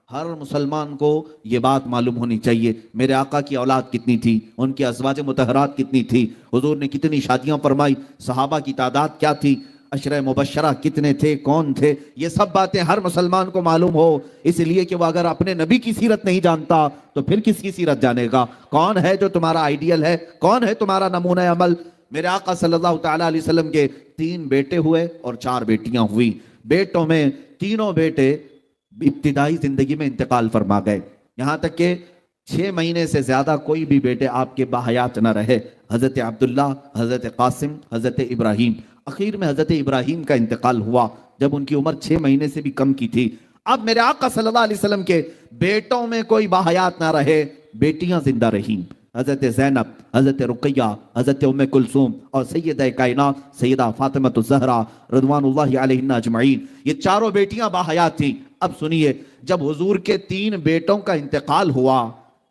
ہر مسلمان کو یہ بات معلوم ہونی چاہیے میرے آقا کی اولاد کتنی تھی، ان کی ازواج مطہرات کتنی تھی، حضور نے کتنی شادیاں فرمائی، صحابہ کی تعداد کیا تھی، عشرہ مبشرہ کتنے تھے، کون تھے، یہ سب باتیں ہر مسلمان کو معلوم ہو، اس لیے کہ وہ اگر اپنے نبی کی سیرت نہیں جانتا تو پھر کس کی سیرت جانے گا؟ کون ہے جو تمہارا آئیڈیل ہے، کون ہے تمہارا نمونہ عمل؟ میرے آقا صلی اللہ تعالیٰ علیہ وسلم کے 3 بیٹے ہوئے اور 4 بیٹیاں ہوئی۔ بیٹوں میں تینوں بیٹے ابتدائی زندگی میں انتقال فرما گئے، یہاں تک کہ 6 مہینے سے زیادہ کوئی بھی بیٹے آپ کے باحیات نہ رہے۔ حضرت عبداللہ، حضرت قاسم، حضرت ابراہیم، اخیر میں حضرت ابراہیم کا انتقال ہوا جب ان کی عمر 6 مہینے سے بھی کم کی تھی۔ اب میرے آقا صلی اللہ علیہ وسلم کے بیٹوں میں کوئی باحیات نہ رہے، بیٹیاں زندہ رہیں، حضرت زینب، حضرت رقیہ، حضرت ام کلثوم اور سیدہ کائنات سیدہ فاطمہ الزہرا رضوان اللہ علیہن اجمعین، یہ چاروں بیٹیاں باحیات تھیں۔ اب سنیے، جب حضور کے 3 بیٹوں کا انتقال ہوا،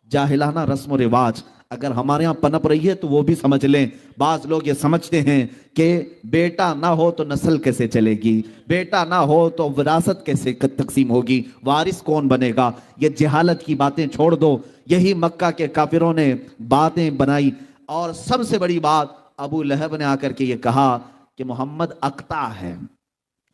جاہلانہ رسم و رواج اگر ہمارے ہاں پنپ رہی ہے تو وہ بھی سمجھ لیں۔ بعض لوگ یہ سمجھتے ہیں کہ بیٹا نہ ہو تو نسل کیسے چلے گی، بیٹا نہ ہو تو وراثت کیسے تقسیم ہوگی، وارث کون بنے گا؟ یہ جہالت کی باتیں چھوڑ دو، یہی مکہ کے کافروں نے باتیں بنائی۔ اور سب سے بڑی بات، ابو لہب نے آ کر کے یہ کہا کہ محمد اقطع ہے،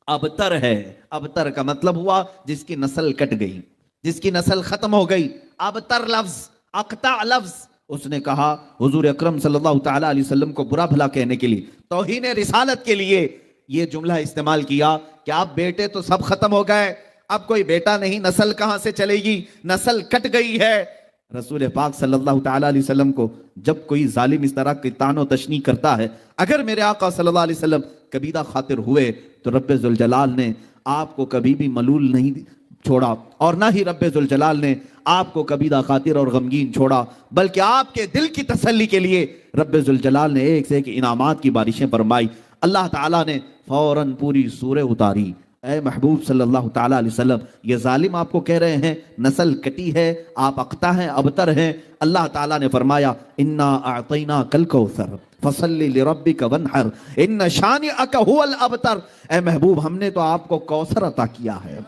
ابتر ہے۔ ابتر کا مطلب ہوا جس کی نسل کٹ گئی، جس کی نسل ختم ہو گئی۔ ابتر لفظ، اقطع لفظ، اس نے کہا حضور اکرم صلی اللہ تعالیٰ علیہ وسلم کو برا بھلا کہنے کے لیے، توہین رسالت کے لیے یہ جملہ استعمال کیا کہ اب بیٹے تو سب ختم ہو گئے، اب کوئی بیٹا نہیں، نسل کہاں سے چلے گی، نسل کٹ گئی ہے۔ رسول پاک صلی اللہ تعالیٰ علیہ وسلم کو جب کوئی ظالم اس طرح کی طعن و تشنیع کرتا ہے، اگر میرے آقا صلی اللہ علیہ وسلم کبیدہ خاطر ہوئے تو رب ذوالجلال نے آپ کو کبھی بھی ملول نہیں چھوڑا، اور نہ ہی رب ذوالجلال نے آپ کو کبیدہ خاطر اور غمگین چھوڑا، بلکہ آپ کے دل کی تسلی کے لیے رب ذوالجلال نے ایک سے ایک انعامات کی بارشیں فرمائی۔ اللہ تعالیٰ نے فوراً پوری سورہ اتاری۔ اے محبوب صلی اللہ تعالیٰ علیہ وسلم، یہ ظالم آپ کو کہہ رہے ہیں نسل کٹی ہے، آپ اقطع ہیں، ابتر ہیں، اللہ تعالیٰ نے فرمایا انا اعطیناک الکوثر فصل لربک وانحر ان شانئک هو الابتر۔ اے محبوب، ہم نے تو آپ کو کوثر عطا کیا ہے،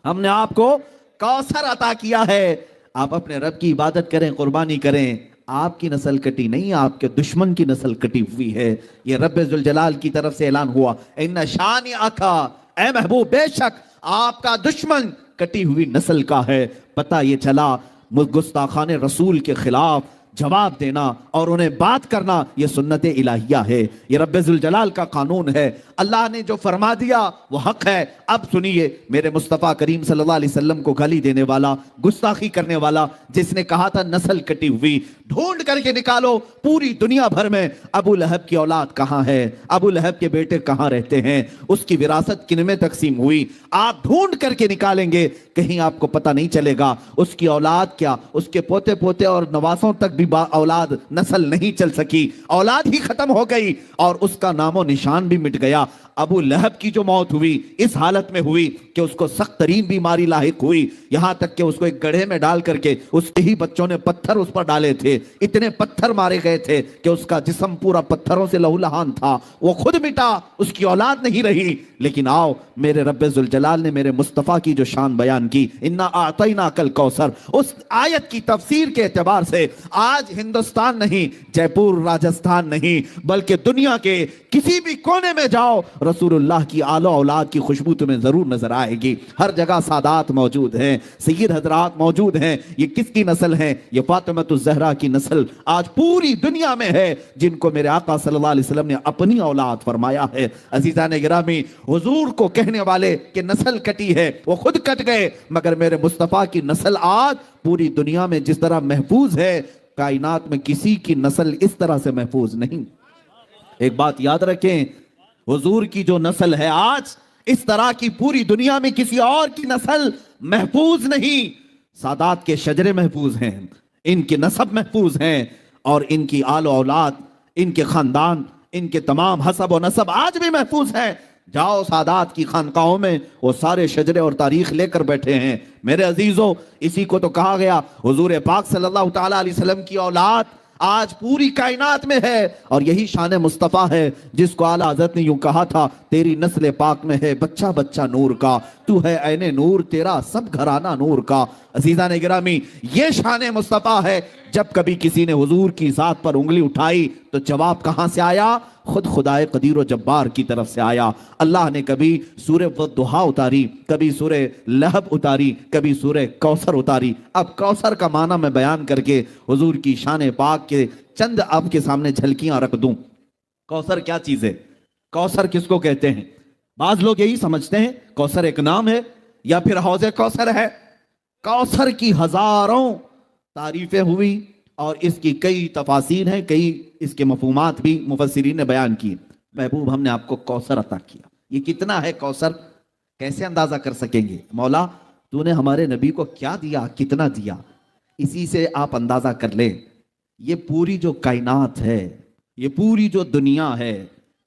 ہم نے آپ کو کوثر عطا کیا ہے، آپ اپنے رب کی عبادت کریں، قربانی کریں۔ آپ کی نسل کٹی نہیں، آپ کے دشمن کی نسل کٹی ہوئی ہے، یہ رب ذوالجلال کی طرف سے اعلان ہوا۔ ان شانئک، اے محبوب، بے شک آپ کا دشمن کٹی ہوئی نسل کا ہے۔ پتہ یہ چلا گستاخان رسول کے خلاف جواب دینا اور انہیں بات کرنا یہ سنت الہیہ ہے، یہ رب ذوالجلال کا قانون ہے۔ اللہ نے جو فرما دیا وہ حق ہے۔ اب سنیے، میرے مصطفیٰ کریم صلی اللہ علیہ وسلم کو گالی دینے والا، گستاخی کرنے والا، جس نے کہا تھا نسل کٹی ہوئی، ڈھونڈ کر کے نکالو پوری دنیا بھر میں ابو لہب کی اولاد کہاں ہے، ابو لہب کے بیٹے کہاں رہتے ہیں، اس کی وراثت کن میں تقسیم ہوئی، آپ ڈھونڈ کر کے نکالیں گے، کہیں آپ کو پتہ نہیں چلے گا اس کی اولاد کیا، اس کے پوتے پوتے اور نواسوں تک بھی اولاد نسل نہیں چل سکی، اولاد ہی ختم ہو گئی اور اس کا نام و نشان بھی مٹ گیا۔ ابو لہب کی جو موت ہوئی اس حالت میں ہوئی کہ اس کو سخت ترین بیماری لاحق ہوئی، یہاں تک کہ اس کو ایک گڑھے میں ڈال کر کے اس کے ہی بچوں نے پتھر اس پر ڈالے تھے، اتنے پتھر مارے گئے تھے کہ اس کا جسم پورا پتھروں سے لہو لہان تھا، وہ خود مٹا، اس کی اولاد نہیں رہی۔ لیکن آؤ، میرے رب ذوالجلال نے میرے مصطفیٰ کی جو شان بیان کی، انا اعطیناک الکوثر، اس آیت کی تفسیر کے اعتبار سے آج ہندوستان نہیں، جے پور راجستھان نہیں، بلکہ دنیا کے کسی بھی کونے میں جاؤ، رسول اللہ کی آل و اولاد کی خوشبو تمہیں ضرور نظر آئے گی۔ ہر جگہ سادات موجود ہیں، سید حضرات موجود ہیں۔ یہ کس کی نسل ہے؟ یہ فاطمہ الزہرا کی نسل آج پوری دنیا میں ہے، جن کو میرے آقا صلی اللہ علیہ وسلم نے اپنی اولاد فرمایا ہے۔ عزیزان گرامی، حضور کو کہنے والے کہ نسل کٹی ہے، وہ خود کٹ گئے، مگر میرے مصطفیٰ کی نسل آج پوری دنیا میں جس طرح محفوظ ہے، کائنات میں کسی کی نسل اس طرح سے محفوظ نہیں۔ ایک بات یاد رکھیں، حضور کی جو نسل ہے آج، اس طرح کی پوری دنیا میں کسی اور کی نسل محفوظ نہیں۔ سادات کے شجرے محفوظ ہیں، ان کے نسب محفوظ ہیں، اور ان کی آل و اولاد، ان کے خاندان، ان کے تمام حسب و نسب آج بھی محفوظ ہیں۔ جاؤ سادات کی خانقاہوں میں، وہ سارے شجرے اور تاریخ لے کر بیٹھے ہیں۔ میرے عزیزوں، اسی کو تو کہا گیا حضور پاک صلی اللہ تعالیٰ علیہ وسلم کی اولاد آج پوری کائنات میں ہے، اور یہی شان مصطفیٰ ہے جس کو اعلیٰ حضرت نے یوں کہا تھا، تیری نسل پاک میں ہے بچہ بچہ نور کا، تو ہے عین نور تیرا سب گھرانہ نور کا۔ عزیزان گرامی، یہ شان مصطفیٰ ہے۔ جب کبھی کسی نے حضور کی ذات پر انگلی اٹھائی تو جواب کہاں سے آیا؟ خود خدائے قدیر و جبار کی طرف سے آیا۔ اللہ نے کبھی سورہ والضحیٰ اتاری، کبھی سورہ لہب اتاری، کبھی سورہ کوثر اتاری۔ اب کوثر کا معنی میں بیان کر کے حضور کی شان پاک کے چند آپ کے سامنے جھلکیاں رکھ دوں۔ کوثر کیا چیز ہے؟ کوثر کس کو کہتے ہیں؟ بعض لوگ یہی سمجھتے ہیں کوثر ایک نام ہے یا پھر حوض کوثر ہے۔ کوثر کی ہزاروں تعریفیں ہوئی اور اس کی کئی تفاسیر ہیں، کئی اس کے مفہومات بھی مفسرین نے بیان کیے۔ محبوب، ہم نے آپ کو کوثر عطا کیا، یہ کتنا ہے کوثر؟ کیسے اندازہ کر سکیں گے؟ مولا تو نے ہمارے نبی کو کیا دیا، کتنا دیا، اسی سے آپ اندازہ کر لیں۔ یہ پوری جو کائنات ہے، یہ پوری جو دنیا ہے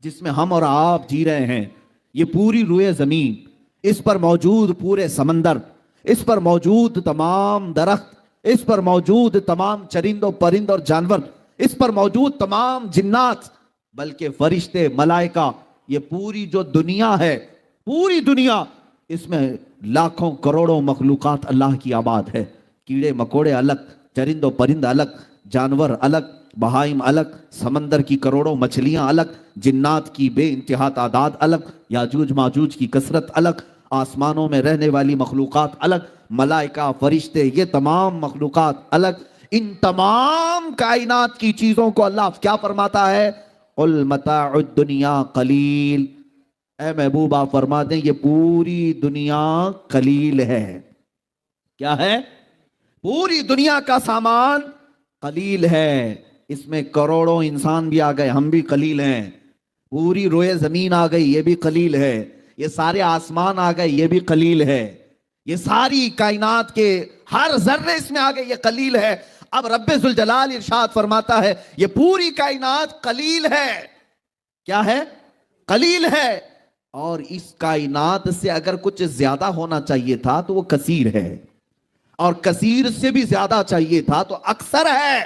جس میں ہم اور آپ جی رہے ہیں، یہ پوری روئے زمین، اس پر موجود پورے سمندر، اس پر موجود تمام درخت، اس پر موجود تمام چرند و پرند اور جانور، اس پر موجود تمام جنات، بلکہ فرشتے، ملائکہ، یہ پوری جو دنیا ہے، پوری دنیا، اس میں لاکھوں کروڑوں مخلوقات اللہ کی آباد ہے۔ کیڑے مکوڑے الگ، چرند و پرند الگ، جانور الگ، بہائم الگ، سمندر کی کروڑوں مچھلیاں الگ، جنات کی بے انتہا تعداد الگ، یاجوج ماجوج کی کثرت الگ، آسمانوں میں رہنے والی مخلوقات الگ، ملائکہ، فرشتے، یہ تمام مخلوقات الگ۔ ان تمام کائنات کی چیزوں کو اللہ کیا فرماتا ہے؟ قُلْ مَتَاعُ الدُّنْيَا قَلِيلٌ، اے محبوب آپ فرما دیں یہ پوری دنیا قلیل ہے۔ کیا ہے؟ پوری دنیا کا سامان قلیل ہے۔ اس میں کروڑوں انسان بھی آ گئے، ہم بھی قلیل ہیں۔ پوری روئے زمین آ گئی، یہ بھی قلیل ہے۔ یہ سارے آسمان آ گئے، یہ بھی قلیل ہے۔ یہ ساری کائنات کے ہر ذرے اس میں آ گئے، یہ قلیل ہے۔ اب رب ذوالجلال ارشاد فرماتا ہے یہ پوری کائنات قلیل ہے۔ کیا ہے؟ قلیل ہے۔ اور اس کائنات سے اگر کچھ زیادہ ہونا چاہیے تھا تو وہ کثیر ہے، اور کثیر سے بھی زیادہ چاہیے تھا تو اکثر ہے،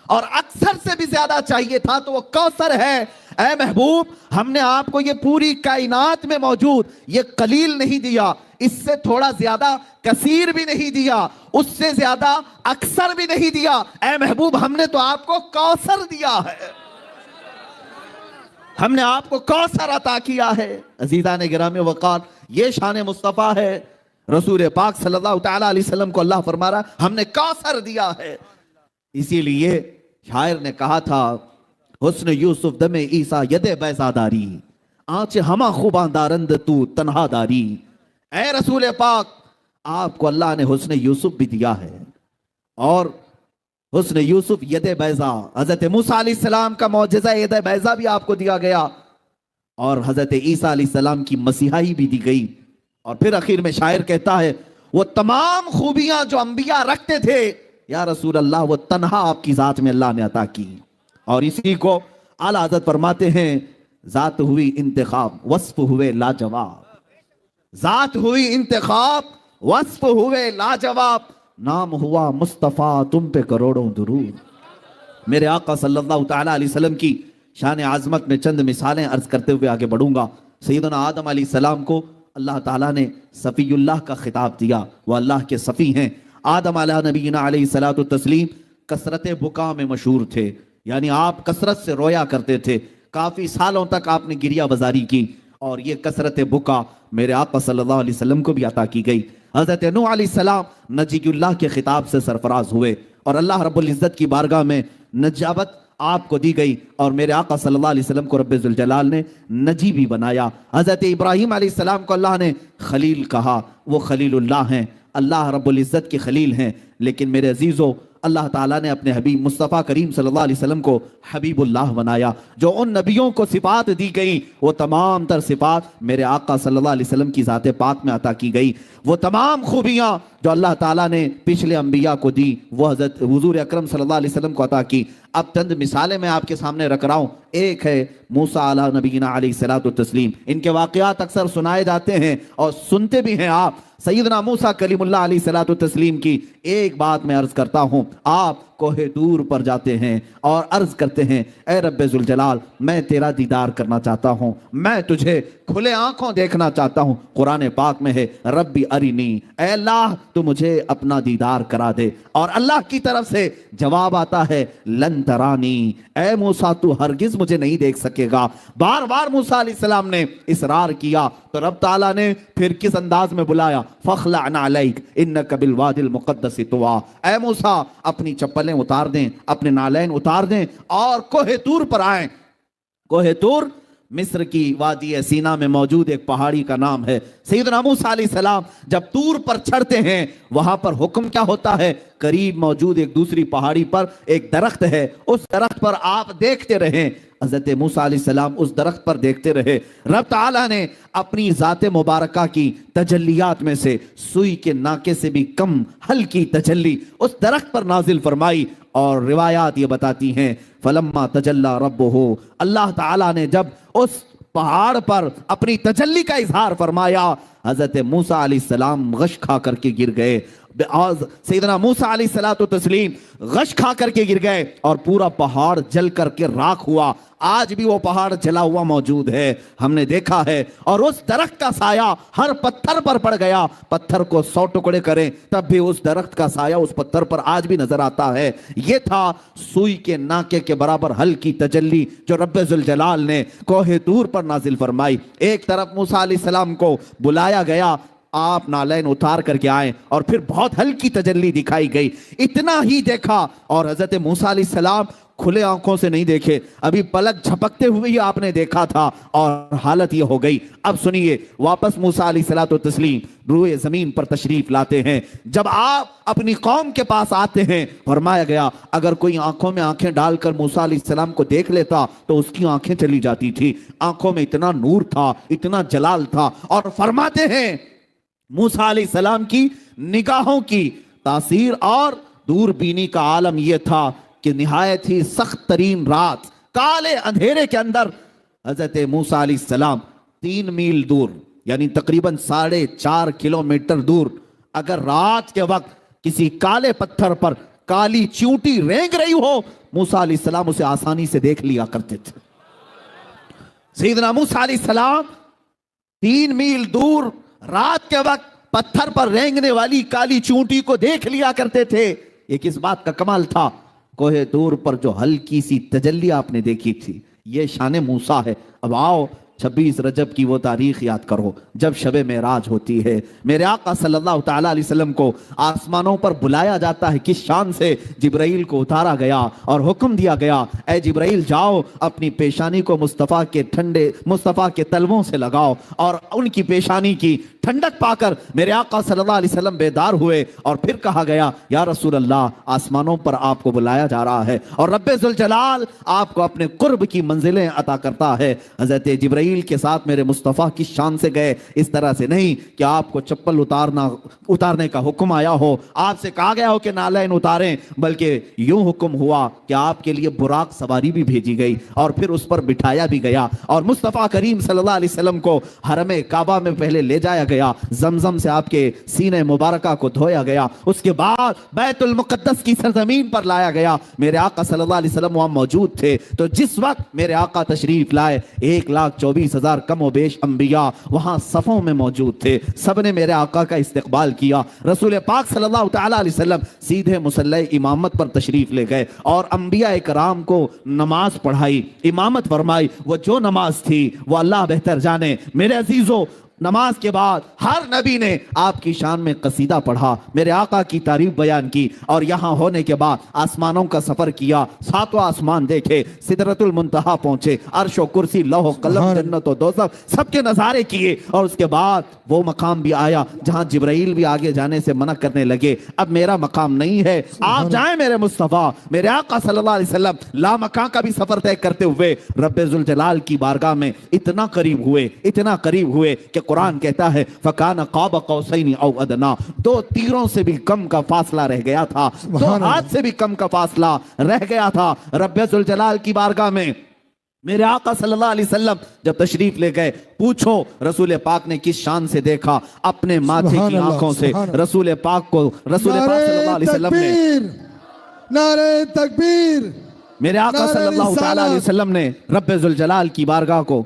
اور اکثر سے بھی زیادہ چاہیے تھا تو وہ کوثر ہے۔ اے محبوب، ہم نے آپ کو یہ پوری کائنات میں موجود یہ قلیل نہیں دیا، اس سے تھوڑا زیادہ کثیر بھی نہیں دیا، اس سے زیادہ اکثر بھی نہیں دیا۔ اے محبوب، ہم نے تو آپ کو کوثر دیا ہے، ہم نے آپ کو کوثر عطا کیا ہے۔ عزیزان گرامی وقار، یہ شان مصطفیٰ ہے۔ رسول پاک صلی اللہ تعالیٰ علیہ وسلم کو اللہ فرما رہا ہم نے کوثر دیا ہے۔ اسی لیے شاعر نے کہا تھا حسن یوسف دم عیسیٰ ید بیضا داری، آنچ ہما خوباں دارند تو تنہا داری۔ اے رسول پاک، آپ کو اللہ نے حسن یوسف بھی دیا ہے، اور حسن یوسف ید بیضا، حضرت موسیٰ علیہ السلام کا معجزہ ید بیضا بھی آپ کو دیا گیا، اور حضرت عیسیٰ علیہ السلام کی مسیحائی بھی دی گئی۔ اور پھر اخیر میں شاعر کہتا ہے وہ تمام خوبیاں جو انبیاء رکھتے تھے یا رسول اللہ وہ تنہا آپ کی ذات میں اللہ نے عطا کی۔ اور اسی کو اعلیٰ حضرت فرماتے ہیں ذات ہوئی انتخاب وصف ہوئے لاجواب، ذات ہوئی انتخاب وصف ہوئے لاجواب، نام ہوا مصطفیٰ تم پہ کروڑوں درود۔ میرے آقا صلی اللہ تعالیٰ علیہ وسلم کی شان عظمت میں چند مثالیں عرض کرتے ہوئے آگے بڑھوں گا۔ سیدنا آدم علیہ السلام کو اللہ تعالیٰ نے صفی اللہ کا خطاب دیا، وہ اللہ کے صفی ہیں۔ آدم علیہ نبینا علیہ الصلوۃ والتسلیم کثرت بکا میں مشہور تھے، یعنی آپ کثرت سے رویا کرتے تھے، کافی سالوں تک آپ نے گریہ بزاری کی، اور یہ کثرت بکا میرے آقا صلی اللہ علیہ وسلم کو بھی عطا کی گئی۔ حضرت نوح علیہ السلام نجی اللہ کے خطاب سے سرفراز ہوئے، اور اللہ رب العزت کی بارگاہ میں نجابت آپ کو دی گئی، اور میرے آقا صلی اللہ علیہ وسلم کو رب ذوالجلال نے نجی بھی بنایا۔ حضرت ابراہیم علیہ السلام کو اللہ نے خلیل کہا، وہ خلیل اللہ ہیں، اللہ رب العزت کے خلیل ہیں۔ لیکن میرے عزیزو، اللہ تعالیٰ نے اپنے حبیب مصطفیٰ کریم صلی اللہ علیہ وسلم کو حبیب اللہ بنایا۔ جو ان نبیوں کو صفات دی گئی وہ تمام تر صفات میرے آقا صلی اللہ علیہ وسلم کی ذات پاک میں عطا کی گئی۔ وہ تمام خوبیاں جو اللہ تعالیٰ نے پچھلے انبیاء کو دی وہ حضرت حضور اکرم صلی اللہ علیہ وسلم کو عطا کی۔ اب چند مثالیں میں آپ کے سامنے رکھ رہا ہوں۔ ایک ہے موسیٰ علیہ نبینا علیہ الصلوۃ والتسلیم، ان کے واقعات اکثر سنائے جاتے ہیں اور سنتے بھی ہیں آپ۔ سیدنا موسیٰ کلیم اللہ علیہ الصلوۃ والتسلیم کی ایک بات میں عرض کرتا ہوں، آپ کوہ دور پر جاتے ہیں اور عرض کرتے ہیں اے رب ذوالجلال میں تیرا دیدار کرنا چاہتا ہوں، میں تجھے کھلے آنکھوں دیکھنا چاہتا ہوں۔ قرآن پاک میں ہے ربی ارینی، اے اللہ تو مجھے اپنا دیدار کرا دے، اور اللہ کی طرف سے جواب آتا ہے لن ترانی، اے موسیٰ تو ہرگز مجھے نہیں دیکھ سکے گا۔ بار بار موسیٰ علیہ السلام نے اصرار کیا تو رب تعالیٰ نے پھر کس انداز میں بلایا، فخلع نعلیک انک بالوادی المقدس طویٰ، اے موسیٰ اپنی چپلیں اتار دیں، اپنے نالین اتار دیں اور کوہ طور پر آئیں۔ کوہ طور مصر کی وادی سینا میں موجود ایک پہاڑی کا نام ہے۔ سیدنا موسیٰ علیہ السلام جب طور پر چڑھتے ہیں وہاں پر حکم کیا ہوتا ہے، قریب موجود ایک دوسری پہاڑی پر ایک درخت ہے، اس درخت پر آپ دیکھتے رہیں۔ حضرت موسیٰ علیہ السلام اس درخت پر دیکھتے رہے، رب تعالیٰ نے اپنی ذات مبارکہ کی تجلیات میں سے سوئی کے ناکے سے بھی کم ہلکی تجلی اس درخت پر نازل فرمائی، اور روایات یہ بتاتی ہیں فلما تجلی ربہ، اللہ تعالیٰ نے جب اس پہاڑ پر اپنی تجلی کا اظہار فرمایا، حضرت موسیٰ علیہ السلام غش کھا کر کے گر گئے۔ سیدنا موسیٰ علیہ الصلوۃ والتسلیم غش کھا کر کے گر گئے اور پورا پہاڑ جل کر کے راکھ ہوا۔ آج بھی وہ پہاڑ جلا ہوا موجود ہے، ہم نے دیکھا ہے، اور اس درخت کا سایہ ہر پتھر پر پڑ گیا، پتھر کو 100 ٹکڑے کریں تب بھی اس درخت کا سایہ اس پتھر پر آج بھی نظر آتا ہے۔ یہ تھا سوئی کے ناکے کے برابر ہلکی تجلی جو رب ذوالجلال نے کوہ طور پر نازل فرمائی۔ ایک طرف موسیٰ علیہ السلام کو بلایا گیا، آپ نالین اتار کر کے آئیں، اور پھر بہت ہلکی تجلی دکھائی گئی، اتنا ہی دیکھا، اور حضرت موسیٰ علیہ السلام کھلے آنکھوں سے نہیں دیکھے، ابھی پلک جھپکتے ہوئے ہی آپ نے دیکھا تھا، اور حالت یہ ہو گئی۔ اب سنیے، واپس موسیٰ علیہ الصلوۃ والتسلیم روئے زمین پر تشریف لاتے ہیں۔ جب آپ اپنی قوم کے پاس آتے ہیں، فرمایا گیا اگر کوئی آنکھوں میں آنکھیں ڈال کر موسیٰ علیہ السلام کو دیکھ لیتا تو اس کی آنکھیں چلی جاتی تھی، آنکھوں میں اتنا نور تھا، اتنا جلال تھا۔ اور فرماتے ہیں موسیٰ علیہ السلام کی نگاہوں کی تاثیر اور دور بینی کا عالم یہ تھا کہ نہایت ہی سخت ترین رات، کالے اندھیرے کے اندر حضرت موسیٰ علیہ السلام 3 میل دور، یعنی تقریباً 4.5 کلومیٹر دور، اگر رات کے وقت کسی کالے پتھر پر کالی چیونٹی رینگ رہی ہو، موسیٰ علیہ السلام اسے آسانی سے دیکھ لیا کرتے تھے۔ سیدنا موسیٰ علیہ السلام 3 میل دور رات کے وقت پتھر پر رینگنے والی کالی چونٹی کو دیکھ لیا کرتے تھے۔ یہ کس بات کا کمال تھا؟ کوہ طور پر جو ہلکی سی تجلی آپ نے دیکھی تھی، یہ شان موسیٰ ہے۔ اب آؤ 26 رجب کی وہ تاریخ یاد کرو جب شب معراج ہوتی ہے، میرے آقا صلی اللہ تعالیٰ علیہ وسلم کو آسمانوں پر بلایا جاتا ہے، کس شان سے جبرائیل کو اتارا گیا اور حکم دیا گیا اے جبرائیل جاؤ اپنی پیشانی کو مصطفیٰ کے تلووں سے لگاؤ، اور ان کی پیشانی کی ٹھنڈک پا کر میرے آقا صلی اللہ علیہ وسلم بیدار ہوئے، اور پھر کہا گیا یا رسول اللہ آسمانوں پر آپ کو بلایا جا رہا ہے اور رب ذوالجلال آپ کو اپنے قرب کی منزلیں عطا کرتا ہے۔ حضرت جبرائیل کے ساتھ میرے مصطفیٰ کی شان سے گئے، اس طرح سے نہیں کہ آپ کو چپل اتارنے کا حکم آیا ہو، آپ سے کہا گیا ہو کہ نالین اتاریں، بلکہ یوں حکم ہوا کہ آپ کے لیے براق سواری بھی بھیجی گئی اور پھر اس پر بٹھایا بھی گیا، اور مصطفیٰ کریم صلی اللہ علیہ وسلم کو حرم کعبہ میں پہلے لے جایا گیا، زمزم سے آپ کے سینے مبارکہ کو دھویا گیا، اس کے بعد بیت المقدس کی سرزمین پر لایا گیا۔ میرے آقا صلی اللہ علیہ وسلم وہاں موجود تھے، تو جس وقت میرے آقا تشریف لائے 1,24,000 کم و بیش انبیاء وہاں صفوں میں موجود تھے، سب نے میرے آقا کا استقبال کیا۔ رسول پاک صلی اللہ تعالیٰ علیہ وسلم سیدھے مصلی امامت پر تشریف لے گئے اور انبیاء کرام کو نماز پڑھائی، امامت فرمائی۔ وہ جو نماز تھی وہ اللہ بہتر جانے۔ میرے عزیزو، نماز کے بعد ہر نبی نے آپ کی شان میں قصیدہ پڑھا، میرے آقا کی تعریف بیان کی، اور یہاں ہونے کے بعد آسمانوں کا سفر کیا، 7واں آسمان دیکھے، سدرۃ المنتہا پہنچے، عرش و کرسی، لوح و قلم، جنت و دوزخ سب کے نظارے کیے، اور اس کے بعد وہ مقام بھی آیا جہاں جبرائیل بھی آگے جانے سے منع کرنے لگے، اب میرا مقام نہیں ہے، آپ جائیں میرے مصطفیٰ۔ میرے آقا صلی اللہ علیہ وسلم لامکان کا بھی سفر طے کرتے ہوئے رب ذوالجلال کی بارگاہ میں اتنا قریب ہوئے کہ قرآن کہتا ہے فَكَانَ قَابَ قَوْسَيْنِ أَوْ أَدْنَىٰ، 2 تیروں سے بھی کم کا فاصلہ رہ گیا تھا، 2 ہاتھ سے بھی کم کا فاصلہ رہ گیا تھا رب ذوالجلال کی بارگاہ میں۔ میرے آقا صلی اللہ علیہ وسلم جب تشریف لے گئے، پوچھو رسول پاک نے کس شان سے دیکھا؟ اپنے ماتھے کی آنکھوں سے رسول پاک کو رسول پاک صلی اللہ علیہ وسلم نے، نعرہ تکبیر، میرے آقا صلی اللہ تعالی علیہ وسلم نے رب ذوالجلال کی بارگاہ کو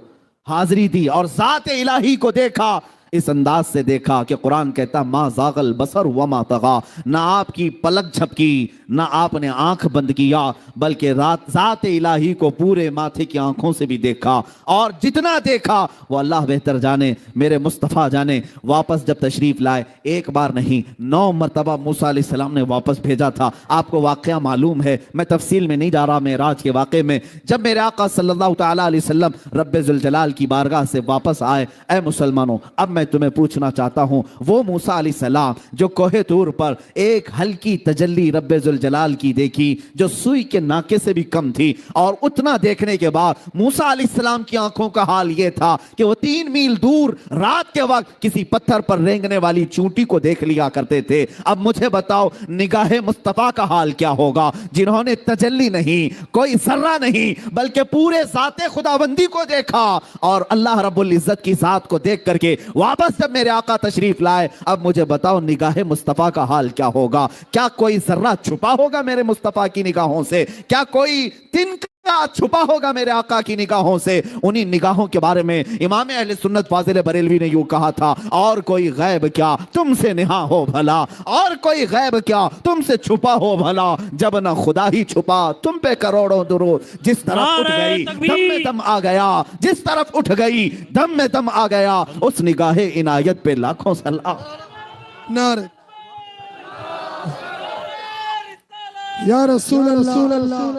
حاضری دی اور ذات الہی کو دیکھا، اس انداز سے دیکھا کہ قرآن کہتا ما زاغ البصر وما طغا، نہ آپ کی پلک جھپکی، نہ آپ نے آنکھ بند کیا، بلکہ ذات الہی کو پورے ماتھے کی آنکھوں سے بھی دیکھا، اور جتنا دیکھا وہ اللہ بہتر جانے، میرے مصطفیٰ جانے۔ واپس جب تشریف لائے، ایک بار نہیں 9 مرتبہ موسیٰ علیہ السلام نے واپس بھیجا تھا۔ آپ کو واقعہ معلوم ہے، میں تفصیل میں نہیں جا رہا معراج کے واقعے میں۔ جب میرے آقا صلی اللہ تعالیٰ علیہ وسلم رب ذوالجلال کی بارگاہ سے واپس آئے، اے مسلمانوں، اب میں تمہیں پوچھنا چاہتا ہوں، وہ موسیٰ علیہ السلام جو کوہ طور پر ایک ہلکی تجلی رب ذوالجلال کی دیکھی جو سوئی کے ناکے سے بھی کم تھی، اور اتنا دیکھنے کے بعد موسیٰ علیہ السلام کی آنکھوں کا حال یہ تھا کہ وہ 3 میل دور رات کے وقت کسی پتھر پر رینگنے والی چونٹی کو دیکھ لیا کرتے تھے۔ اب مجھے بتاؤ نگاہ مصطفیٰ کا حال کیا ہوگا، جنہوں نے تجلی نہیں، کوئی ذرہ نہیں، بلکہ پورے ذات خداوندی کو دیکھا، اور اللہ رب العزت کی ذات کو دیکھ کر کے واپس جب میرے آقا تشریف لائے، اب مجھے بتاؤ نگاہ مصطفیٰ کا حال کیا ہوگا؟ کیا کوئی ذرہ چھپا ہوگا میرے مصطفیٰ کی نگاہوں سے؟ کیا کوئی تنکا چھپا ہوگا میرے آقا کی نگاہوں سے؟ انہی نگاہوں کے بارے میں امام اہل سنت فاضل بریلوی نے یوں کہا تھا، اور کوئی غیب کیا تم سے نہا ہو بھلا، اور کوئی غیب کیا تم سے چھپا ہو بھلا، جب نہ خدا ہی چھپا تم پہ کروڑوں درود، جس طرف اٹھ گئی دم میں دم آ گیا، جس طرف اٹھ گئی دم میں دم آ گیا، اس نگاہ عنایت پہ لاکھوں سلام۔ نعرہ یا رسول اللہ،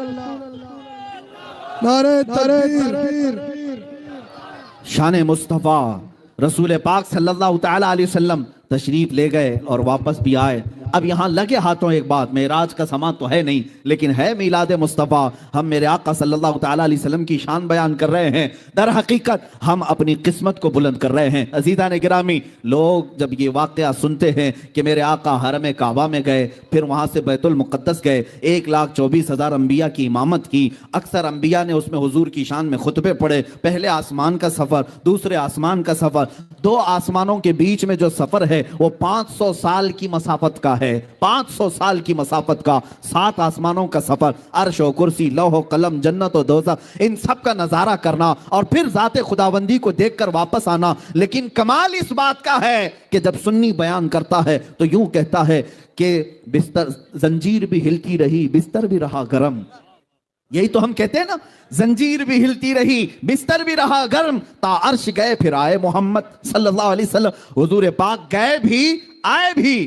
نعرہ تکبیر۔ شان مصطفیٰ رسول پاک صلی اللہ تعالی علیہ وسلم تشریف لے گئے اور واپس بھی آئے۔ اب یہاں لگے ہاتھوں ایک بات، معراج کا سما تو ہے نہیں، لیکن ہے میلاد مصطفیٰ۔ ہم میرے آقا صلی اللہ تعالی علیہ وسلم کی شان بیان کر رہے ہیں، در حقیقت ہم اپنی قسمت کو بلند کر رہے ہیں۔ عزیزان گرامی، لوگ جب یہ واقعہ سنتے ہیں کہ میرے آقا حرم کعبہ میں گئے، پھر وہاں سے بیت المقدس گئے، 1,24,000 انبیاء کی امامت کی، اکثر انبیاء نے اس میں حضور کی شان میں خطبے پڑھے، پہلے آسمان کا سفر، دوسرے آسمان کا سفر، 2 آسمانوں کے بیچ میں جو سفر ہے وہ 500 سال کی مسافت کا ہے، 500 سال کی مسافت کا، 7 آسمانوں کا سفر، عرش و کرسی، لوح و قلم، جنت و دوزخ، ان سب کا نظارہ کرنا، اور پھر ذات خداوندی کو دیکھ کر واپس آنا۔ لیکن کمال اس بات کا ہے کہ جب سنی بیان کرتا ہے تو یوں کہتا ہے کہ بستر زنجیر بھی ہلتی رہی، بستر بھی رہا گرم۔ یہی تو ہم کہتے ہیں نا، زنجیر بھی ہلتی رہی، بستر بھی رہا گرم، تا عرش گئے پھر آئے محمد صلی اللہ علیہ وسلم۔ حضور پاک گئے بھی آئے بھی،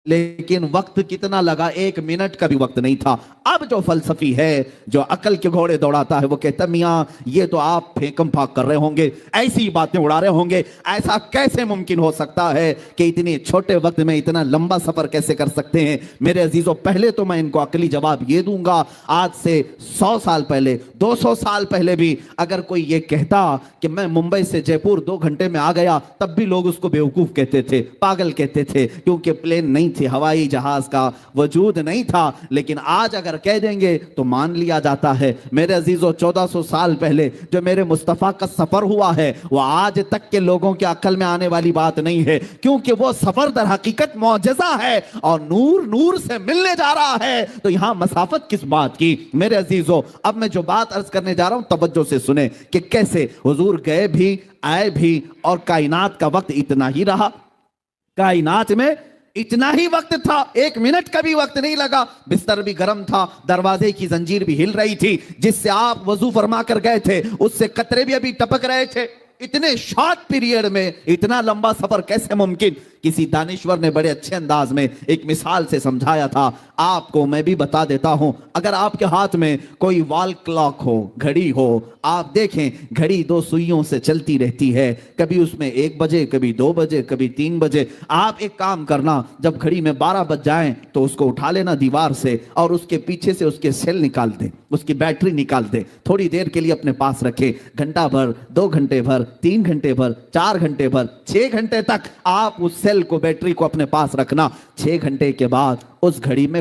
لیکن وقت کتنا لگا؟ 1 منٹ کا بھی وقت نہیں تھا۔ اب جو فلسفی ہے، جو عقل کے گھوڑے دوڑاتا ہے، وہ کہتا میاں یہ تو آپ پھینکم پھاک کر رہے ہوں گے، ایسی باتیں اڑا رہے ہوں گے، ایسا کیسے ممکن ہو سکتا ہے کہ اتنی چھوٹے وقت میں اتنا لمبا سفر کیسے کر سکتے ہیں؟ میرے عزیزوں، پہلے تو میں ان کو عقلی جواب یہ دوں گا، آج سے 100 سال پہلے، 200 سال پہلے بھی اگر کوئی یہ کہتا کہ میں ممبئی سے جے پور 2 گھنٹے میں آ گیا، تب بھی لوگ اس کو بیوقوف کہتے تھے، پاگل کہتے تھے، کیونکہ پلین نہیں تھے، ہوائی جہاز کا وجود نہیں تھا۔ لیکن آج اگر کہہ دیں گے تو مان لیا جاتا ہے۔ میرے عزیزوں، 1400 سال پہلے جو میرے مصطفیٰ کا سفر ہوا ہے، وہ آج تک کے لوگوں کے عقل میں آنے والی بات نہیں ہے، کیونکہ وہ سفر در حقیقت معجزہ ہے، اور نور نور سے ملنے جا رہا ہے، تو یہاں مسافت کس بات کی؟ میرے عزیزوں، اب میں جو بات عرض کرنے جا رہا ہوں توجہ سے سنیں کہ کیسے حضور گئے بھی آئے بھی، اور کائنات کا وقت اتنا ہی رہا، کائنات میں اتنا ہی وقت تھا، 1 منٹ کا بھی وقت نہیں لگا، بستر بھی گرم تھا، دروازے کی زنجیر بھی ہل رہی تھی، جس سے آپ وضو فرما کر گئے تھے اس سے قطرے بھی ابھی ٹپک رہے تھے۔ اتنے شارٹ پیریڈ میں اتنا لمبا سفر کیسے ممکن؟ کسی دانشور نے بڑے اچھے انداز میں ایک مثال سے سمجھایا تھا، آپ کو میں بھی بتا دیتا ہوں۔ اگر آپ کے ہاتھ میں کوئی وال کلاک ہو، گھڑی ہو، آپ دیکھیں گھڑی 2 سوئیوں سے چلتی رہتی ہے، کبھی اس میں 1 بجے، کبھی 2 بجے، کبھی 3 بجے۔ آپ ایک کام کرنا، جب گھڑی میں 12 بج جائیں تو اس کو اٹھا لینا دیوار سے، اور اس کے پیچھے سے اس کے سیل نکال دیں، اس کی بیٹری نکال دیں، تھوڑی دیر کے لیے اپنے پاس رکھیں، گھنٹہ بھر، 2 گھنٹے بھر، 3 گھنٹے بھر، 4 گھنٹے بھر، 6 گھنٹے تک آپ اس سیل کو، بیٹری کو اپنے پاس رکھنا۔ 6 گھنٹے کے بعد اس گھڑی میں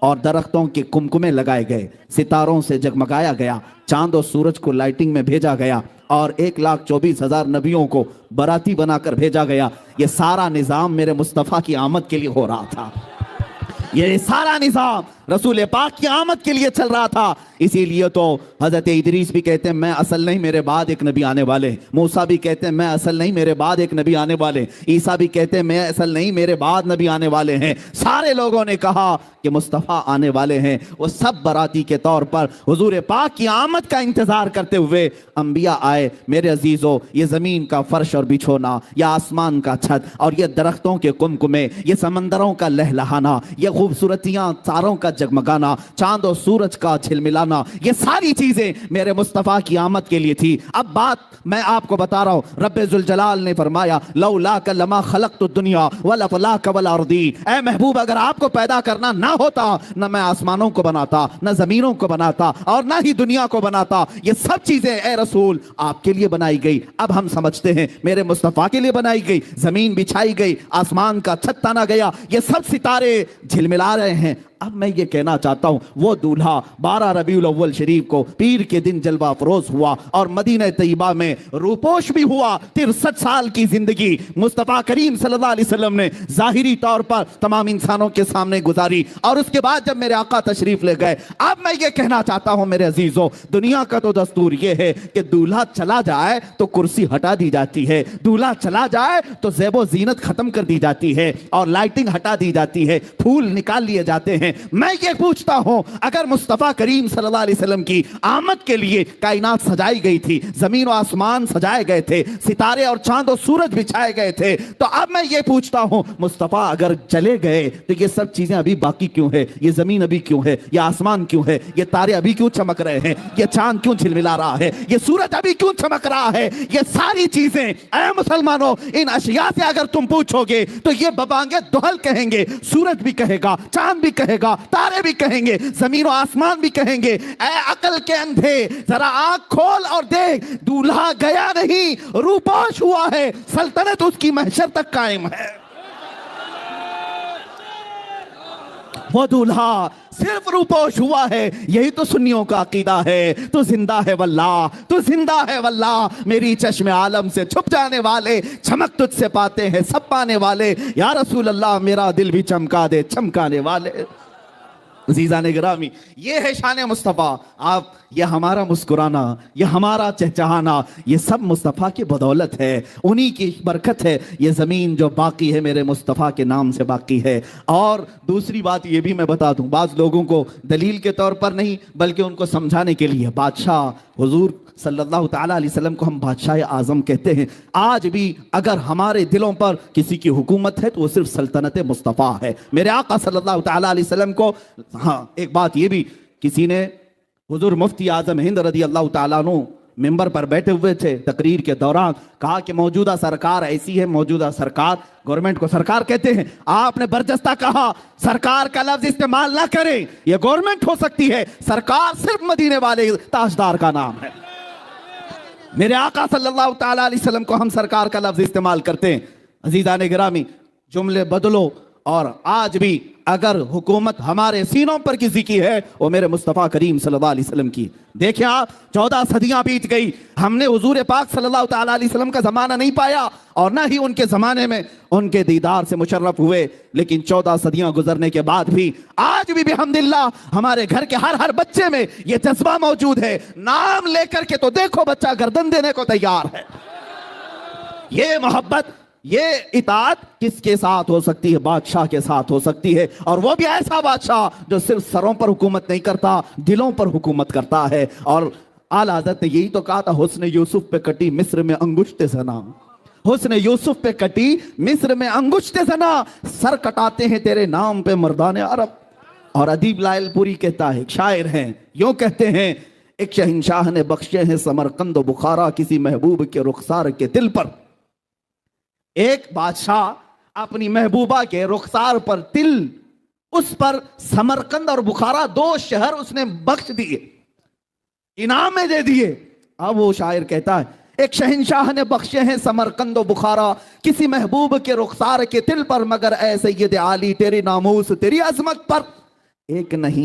اور درختوں کے کمکمے لگائے گئے، ستاروں سے جگمگایا گیا، چاند اور سورج کو لائٹنگ میں بھیجا گیا، اور 1,24,000 نبیوں کو براتی بنا کر بھیجا گیا۔ یہ سارا نظام میرے مصطفیٰ کی آمد کے لیے ہو رہا تھا، یہ سارا نظام رسول پاک کی آمد کے لیے چل رہا تھا۔ اسی لیے تو حضرت ادریس بھی کہتے ہیں میں اصل نہیں، میرے بعد ایک نبی آنے والے ہیں۔ موسیٰ بھی کہتے ہیں میں اصل نہیں، میرے بعد ایک نبی آنے والے ہیں۔ عیسیٰ بھی کہتے ہیں میں اصل نہیں، میرے بعد نبی آنے والے ہیں۔ سارے لوگوں نے کہا کہ مصطفیٰ آنے والے ہیں، وہ سب براتی کے طور پر حضور پاک کی آمد کا انتظار کرتے ہوئے انبیاء آئے۔ میرے عزیزو، یہ زمین کا فرش اور بچھونا، یا آسمان کا چھت، اور یہ درختوں کے کمکمے، یہ سمندروں کا لہلہانا، یہ خوبصورتیاں، تاروں کا جگمگانا، چاند و سورج کا جھلملانا، یہ ساری چیزیں میرے مصطفیٰ کی آمد کے لیے تھی۔ اب بات میں آپ کو بتا رہا ہوں، رب ذوالجلال نے فرمایا لولاک لما خلقت الدنیا والافلاک والارضین، اے محبوب اگر آپ کو پیدا کرنا نہ ہوتا، نہ میں آسمانوں کو بناتا، نہ زمینوں کو بناتا، اور نہ ہی دنیا کو بناتا۔ یہ سب چیزیں اے رسول آپ کے لیے بنائی گئی۔ اب ہم سمجھتے ہیں میرے مصطفیٰ کے لیے بنائی گئی، زمین بچھائی گئی، آسمان کا چھت تانا گیا، یہ سب ستارے جھلملا رہے ہیں۔ اب میں یہ کہنا چاہتا ہوں، وہ دولہا 12 ربیع الاول شریف کو پیر کے دن جلوہ افروز ہوا، اور مدینہ طیبہ میں روپوش بھی ہوا۔ 63 سال کی زندگی مصطفیٰ کریم صلی اللہ علیہ وسلم نے ظاہری طور پر تمام انسانوں کے سامنے گزاری، اور اس کے بعد جب میرے آقا تشریف لے گئے، اب میں یہ کہنا چاہتا ہوں میرے عزیزو، دنیا کا تو دستور یہ ہے کہ دولہا چلا جائے تو کرسی ہٹا دی جاتی ہے، دولہا چلا جائے تو زیب و زینت ختم کر دی جاتی ہے، اور لائٹنگ ہٹا دی جاتی ہے، پھول نکال لیے جاتے ہیں۔ میں یہ پوچھتا ہوں، اگر مصطفیٰ کریم صلی اللہ علیہ وسلم کی آمد کے لیے کائنات سجائی گئی تھی، زمین و آسمان سجائے گئے تھے، ستارے اور چاند و سورج بچھائے گئے تھے، تو اب میں یہ پوچھتا ہوں مصطفیٰ اگر چلے گئے تو یہ سب چیزیں ابھی باقی کیوں ہے؟ یہ زمین ابھی کیوں ہے؟ یہ آسمان کیوں ہے؟ یہ تارے ابھی کیوں چمک رہے ہیں؟ یہ چاند کیوں جھلملا رہا ہے؟ یہ سورج ابھی کیوں چمک رہا ہے؟ یہ ساری چیزیں اے مسلمانوں، ان اشیاء سے اگر تم پوچھو گے تو یہ ببانگے دہل کہیں گے، سورج بھی کہے گا، چاند بھی کہے گا، تارے بھی کہیں گے، زمین و آسمان بھی کہیں گے، اے عقل کے اندھے ذرا آنکھ کھول اور دیکھ، دولہا گیا نہیں، روپوش ہوا ہے، سلطنت اس کی محشر تک قائم ہے۔ وہ دولہا صرف روپوش ہوا ہے، یہی تو سنیوں کا عقیدہ ہے۔ تو زندہ ہے واللہ، تو زندہ ہے واللہ، میری چشم عالم سے چھپ جانے والے، چمک تجھ سے پاتے ہیں سب پانے والے، یا رسول اللہ میرا دل بھی چمکا دے چمکانے والے۔ عزیزان گرامی، یہ ہے شان مصطفیٰ۔ آپ یہ ہمارا مسکرانا، یہ ہمارا چہچہانا، یہ سب مصطفیٰ کی بدولت ہے، انہی کی برکت ہے۔ یہ زمین جو باقی ہے میرے مصطفیٰ کے نام سے باقی ہے۔ اور دوسری بات یہ بھی میں بتا دوں، بعض لوگوں کو دلیل کے طور پر نہیں بلکہ ان کو سمجھانے کے لیے، بادشاہ حضور صلی اللہ تعالیٰ علیہ وسلم کو ہم بادشاہ اعظم کہتے ہیں۔ آج بھی اگر ہمارے دلوں پر کسی کی حکومت ہے تو وہ صرف سلطنت مصطفیٰ ہے۔ میرے آقا صلی اللہ تعالیٰ علیہ وسلم کو، ہاں ایک بات یہ بھی، کسی نے حضور مفتی اعظم ہند رضی اللہ تعالیٰ عنہ ممبر پر بیٹھے ہوئے تھے، تقریر کے دوران کہا کہ موجودہ سرکار ایسی ہے، موجودہ سرکار، گورنمنٹ کو سرکار کہتے ہیں، آپ نے برجستہ کہا سرکار کا لفظ استعمال نہ کریں، یہ گورنمنٹ ہو سکتی ہے، سرکار صرف مدینے والے تاجدار کا نام ہے۔ میرے آقا صلی اللہ تعالیٰ علیہ وسلم کو ہم سرکار کا لفظ استعمال کرتے ہیں۔ عزیزان گرامی، جملے بدلو، اور آج بھی اگر حکومت ہمارے سینوں پر کسی کی ہے وہ میرے مصطفیٰ کریم صلی اللہ علیہ وسلم کی۔ دیکھیں آپ، 14 صدیاں بیت گئی، ہم نے حضور پاک صلی اللہ تعالیٰ علیہ وسلم کا زمانہ نہیں پایا، اور نہ ہی ان کے زمانے میں ان کے دیدار سے مشرف ہوئے، لیکن 14 صدیاں گزرنے کے بعد بھی آج بھی بحمداللہ ہمارے گھر کے ہر بچے میں یہ جذبہ موجود ہے، نام لے کر کے تو دیکھو بچہ گردن دینے کو تیار ہے۔ یہ محبت، یہ اطاعت کس کے ساتھ ہو سکتی ہے؟ بادشاہ کے ساتھ ہو سکتی ہے، اور وہ بھی ایسا بادشاہ جو صرف سروں پر حکومت نہیں کرتا، دلوں پر حکومت کرتا ہے۔ اور اعلیٰ حضرت نے یہی تو کہا تھا، حسن یوسف پہ کٹی مصر میں انگشت زنا، حسن یوسف پہ کٹی مصر میں انگشت زنا، سر کٹاتے ہیں تیرے نام پہ مردان عرب۔ اور ادیب لائل پوری کہتا ہے، ایک شاعر ہیں، یوں کہتے ہیں، ایک شہنشاہ نے بخشے ہیں سمرقند و بخارا کسی محبوب کے رخسار کے دل پر۔ ایک بادشاہ اپنی محبوبہ کے رخسار پر تل، اس پر سمرقند اور بخارا 2 شہر اس نے بخش دیے، انعام میں دے دیے۔ اب وہ شاعر کہتا ہے، ایک شہنشاہ نے بخشے ہیں سمرقند و بخارا کسی محبوب کے رخسار کے تل پر، مگر اے سید عالی تیری ناموس تیری عظمت پر ایک نہیں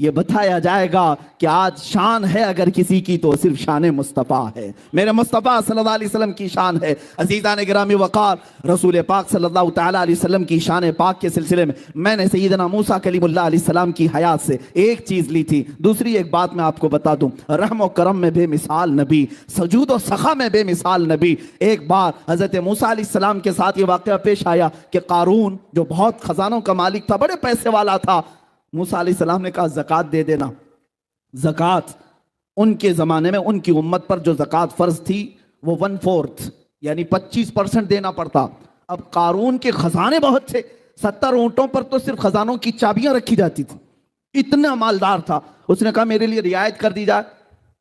یہ بتایا جائے گا کہ آج شان ہے اگر کسی کی تو صرف شان مصطفیٰ ہے، میرے مصطفیٰ صلی اللہ علیہ وسلم کی شان ہے۔ عزیزان گرامی وقار، رسول پاک صلی اللہ تعالیٰ علیہ وسلم کی شان پاک کے سلسلے میں نے سیدنا موسیٰ کلیم اللہ علیہ السلام کی حیات سے ایک چیز لی تھی۔ دوسری ایک بات میں آپ کو بتا دوں، رحم و کرم میں بے مثال نبی، سجود و سخا میں بے مثال نبی۔ ایک بار حضرت موسیٰ علیہ السلام کے ساتھ یہ واقعہ پیش آیا کہ قارون جو بہت خزانوں کا مالک تھا، بڑے پیسے والا تھا، موسیٰ علیہ السلام نے کہا زکوٰۃ دے دینا۔ زکوٰۃ ان کے زمانے میں ان کی امت پر جو زکوٰۃ فرض تھی وہ 1/4 یعنی 25% دینا پڑتا۔ اب قارون کے خزانے بہت تھے، 70 اونٹوں پر تو صرف خزانوں کی چابیاں رکھی جاتی تھی، اتنا مالدار تھا۔ اس نے کہا میرے لیے رعایت کر دی جائے۔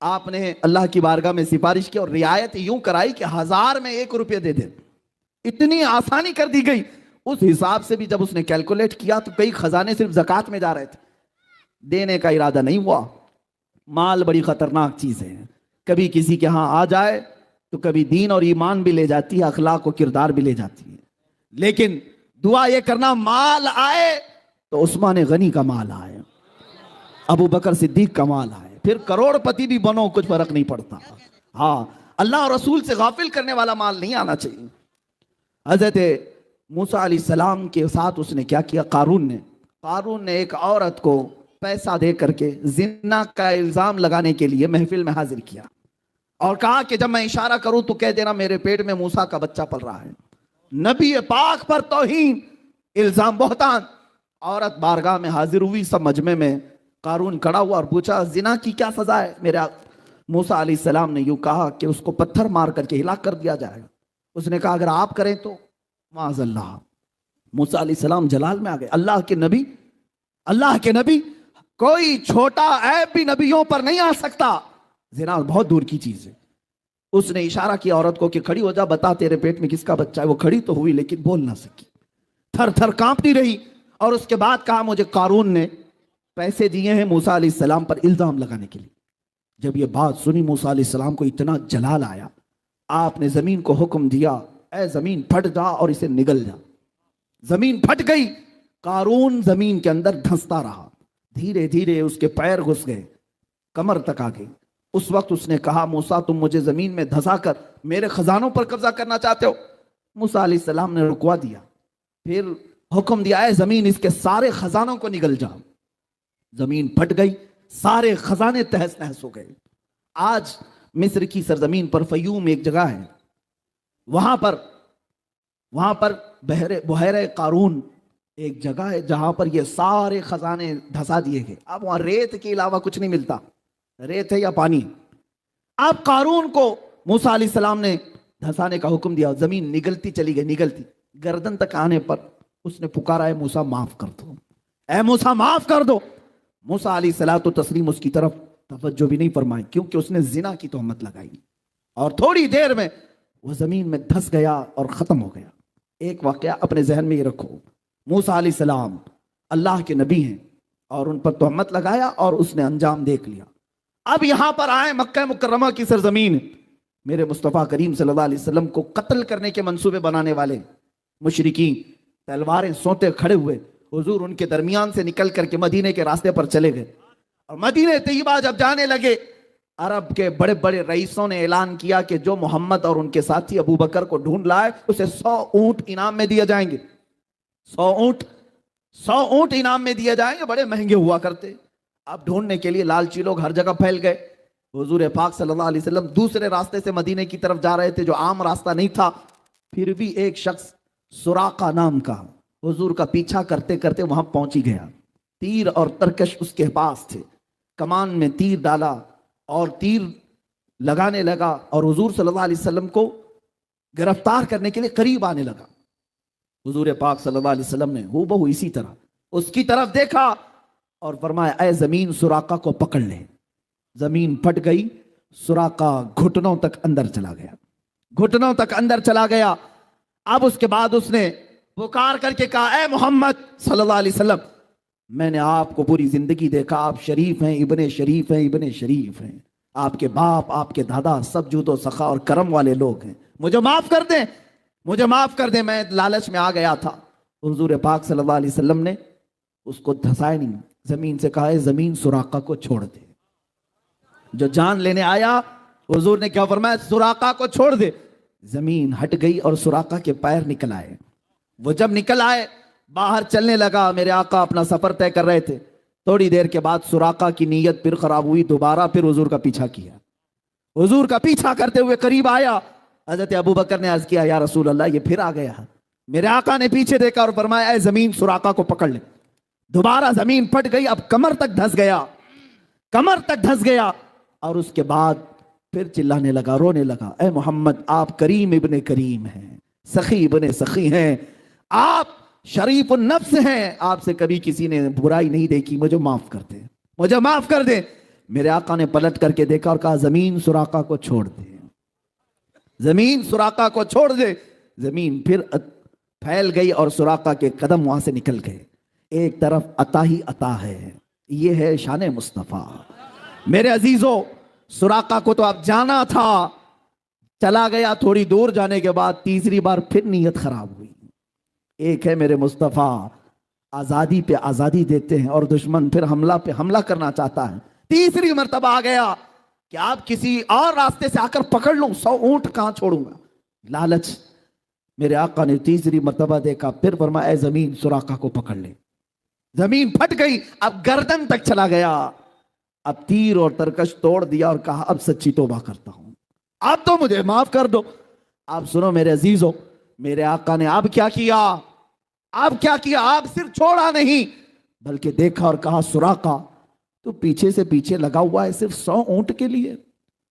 آپ نے اللہ کی بارگاہ میں سفارش کی اور رعایت یوں کرائی کہ 1000 میں 1 روپیہ دے دے، اتنی آسانی کر دی گئی۔ اس حساب سے بھی جب اس نے کیلکولیٹ کیا تو کئی خزانے صرف زکوٰۃ میں جا رہے تھے، دینے کا ارادہ نہیں ہوا۔ مال بڑی خطرناک چیز ہے، کبھی کسی کے ہاں آ جائے تو کبھی دین اور ایمان بھی لے جاتی ہے، اخلاق و کردار بھی لے جاتی ہے۔ لیکن دعا یہ کرنا مال آئے تو عثمان غنی کا مال آئے، ابو بکر صدیق کا مال آئے، پھر کروڑ پتی بھی بنو، کچھ فرق نہیں پڑتا۔ ہاں، اللہ اور رسول سے غافل کرنے والا مال نہیں آنا چاہیے۔ حضرت موسیٰ علیہ السلام کے ساتھ اس نے کیا کیا، قارون نے ایک عورت کو پیسہ دے کر کے زنا کا الزام لگانے کے لیے محفل میں حاضر کیا اور کہا کہ جب میں اشارہ کروں تو کہہ دینا میرے پیٹ میں موسیٰ کا بچہ پل رہا ہے۔ نبی پاک پر توہین، الزام، بہتان۔ عورت بارگاہ میں حاضر ہوئی، سب مجمع میں قارون کھڑا ہوا اور پوچھا زنا کی کیا سزا ہے؟ میرے موسیٰ علیہ السلام نے یوں کہا کہ اس کو پتھر مار کر کے ہلاک کر دیا جائے گا۔ اس نے کہا اگر آپ کریں تو معاذ اللہ۔ موسیٰ علیہ السلام جلال میں آ گئے، اللہ کے نبی، کوئی چھوٹا عیب بھی نبیوں پر نہیں آ سکتا، زنا بہت دور کی چیز ہے۔ اس نے اشارہ کیا عورت کو کہ کھڑی ہو جا، بتا تیرے پیٹ میں کس کا بچہ ہے۔ وہ کھڑی تو ہوئی لیکن بول نہ سکی، تھر تھر کانپتی رہی، اور اس کے بعد کہا مجھے قارون نے پیسے دیے ہیں موسیٰ علیہ السلام پر الزام لگانے کے لیے۔ جب یہ بات سنی موسیٰ علیہ السلام کو اتنا جلال آیا، آپ نے زمین کو حکم دیا اے زمین پھٹ جا اور اسے نگل جا۔ زمین پھٹ گئی، قارون زمین کے اندر دھنستا رہا، دھیرے دھیرے اس کے پیر گھس گئے، کمر تک آ گئی۔ اس وقت اس نے کہا موسیٰ تم مجھے زمین میں دھسا کر میرے خزانوں پر قبضہ کرنا چاہتے ہو؟ موسیٰ علیہ السلام نے رکوا دیا، پھر حکم دیا اے زمین اس کے سارے خزانوں کو نگل جا۔ زمین پھٹ گئی، سارے خزانے تہس نہس ہو گئے۔ آج مصر کی سرزمین پر فیوم ایک جگہ ہے، وہاں پر بحیرہ قارون ایک جگہ ہے جہاں پر یہ سارے خزانے دھسا دیے گئے۔ اب وہاں ریت کے علاوہ کچھ نہیں ملتا، ریت ہے یا پانی۔ اب قارون کو موسیٰ علیہ السلام نے دھسانے کا حکم دیا، زمین نگلتی چلی گئی، نگلتی گردن تک آنے پر اس نے پکارا اے موسیٰ معاف کر دو، اے موسیٰ معاف کر دو۔ موسیٰ علیہ الصلوۃ والتسلیم اس کی طرف توجہ بھی نہیں فرمائی کیونکہ اس نے زنا کی تہمت لگائی، اور تھوڑی دیر میں وہ زمین میں دھس گیا اور ختم ہو گیا۔ ایک واقعہ اپنے ذہن میں یہ رکھو، موسیٰ علیہ السلام اللہ کے نبی ہیں اور ان پر تہمت لگایا اور اس نے انجام دیکھ لیا۔ اب یہاں پر آئے مکہ مکرمہ کی سرزمین، میرے مصطفیٰ کریم صلی اللہ علیہ وسلم کو قتل کرنے کے منصوبے بنانے والے مشرکین تلواریں سونتے کھڑے ہوئے، حضور ان کے درمیان سے نکل کر کے مدینے کے راستے پر چلے گئے، اور مدینہ طیبہ جب جانے لگے، عرب کے بڑے بڑے رئیسوں نے اعلان کیا کہ جو محمد اور ان کے ساتھی ابو بکر کو ڈھونڈ لائے اسے 100 اونٹ انعام میں دیے جائیں گے۔ 100 اونٹ انعام میں دیے جائیں گے، بڑے مہنگے ہوا کرتے۔ اب ڈھونڈنے کے لیے لالچی لوگ ہر جگہ پھیل گئے۔ حضور پاک صلی اللہ علیہ وسلم دوسرے راستے سے مدینے کی طرف جا رہے تھے جو عام راستہ نہیں تھا، پھر بھی ایک شخص سراقہ نام کا حضور کا پیچھا کرتے کرتے وہاں پہنچی گیا۔ تیر اور ترکش اس کے پاس تھے، کمان میں تیر ڈالا اور تیر لگانے لگا اور حضور صلی اللہ علیہ وسلم کو گرفتار کرنے کے لیے قریب آنے لگا۔ حضور پاک صلی اللہ علیہ وسلم نے ہو بہو اسی طرح اس کی طرف دیکھا اور فرمایا اے زمین سراقہ کو پکڑ لے۔ زمین پھٹ گئی، سراقہ گھٹنوں تک اندر چلا گیا، گھٹنوں تک اندر چلا گیا۔ اب اس کے بعد اس نے پکار کر کے کہا اے محمد صلی اللہ علیہ وسلم، میں نے آپ کو پوری زندگی دیکھا، آپ شریف ہیں، ابن شریف ہیں، ابن شریف ہیں، آپ کے باپ آپ کے دادا سب جود و سخا اور کرم والے لوگ ہیں، مجھے معاف کر دیں، مجھے معاف کر دیں، میں لالچ میں آ گیا تھا۔ حضور پاک صلی اللہ علیہ وسلم نے اس کو دھسایا نہیں، زمین سے کہا ہے زمین سراقہ کو چھوڑ دے. جو جان لینے آیا حضور نے کیا فرمایا؟ سراقہ کو چھوڑ دے. زمین ہٹ گئی اور سراقہ کے پیر نکل آئے. وہ جب نکل آئے باہر چلنے لگا. میرے آقا اپنا سفر طے کر رہے تھے. تھوڑی دیر کے بعد سراقہ کی نیت پھر خراب ہوئی. دوبارہ پھر حضور کا پیچھا کیا. حضور کا پیچھا کرتے ہوئے قریب آیا. حضرت ابو بکر نے عرض کیا یا رسول اللہ یہ پھر آ گیا. میرے آقا نے پیچھے دیکھا اور فرمایا اے زمین سراقہ کو پکڑ لے. دوبارہ زمین پھٹ گئی. اب کمر تک دھس گیا. کمر تک دھس گیا. اور اس کے بعد پھر چلانے لگا, رونے لگا, اے محمد آپ کریم ابن کریم ہیں, سخی ابن سخی ہیں, آپ شریف النفس ہیں, آپ سے کبھی کسی نے برائی نہیں دیکھی, مجھے معاف کر دیں, مجھے معاف کر دیں. میرے آقا نے پلٹ کر کے دیکھا اور کہا زمین سراقہ کو چھوڑ دے, زمین سراقہ کو چھوڑ دے. زمین پھر پھیل گئی اور سراقہ کے قدم وہاں سے نکل گئے. ایک طرف عطا ہی عطا ہے. یہ ہے شان مصطفیٰ. میرے عزیزوں سراقہ کو تو اب جانا تھا, چلا گیا. تھوڑی دور جانے کے بعد تیسری بار پھر نیت خراب ہوئی. ایک ہے میرے مصطفیٰ آزادی پہ آزادی دیتے ہیں اور دشمن پھر حملہ پہ حملہ کرنا چاہتا ہے. تیسری مرتبہ آ گیا کہ آپ کسی اور راستے سے آ کر پکڑ لوں, 100 اونٹ کہاں چھوڑوں گا. لالچ. میرے آقا نے تیسری مرتبہ دیکھا, پھر فرمایا اے زمین سراقہ کو پکڑ لے. زمین پھٹ گئی. اب گردن تک چلا گیا. اب تیر اور ترکش توڑ دیا اور کہا اب سچی توبہ کرتا ہوں, اب تو مجھے معاف کر دو. آپ سنو میرے عزیزوں, میرے آقا نے اب کیا کیا, اب کیا کیا. آپ صرف چھوڑا نہیں بلکہ دیکھا اور کہا سراقہ تو پیچھے سے پیچھے لگا ہوا ہے صرف 100 اونٹ کے لیے.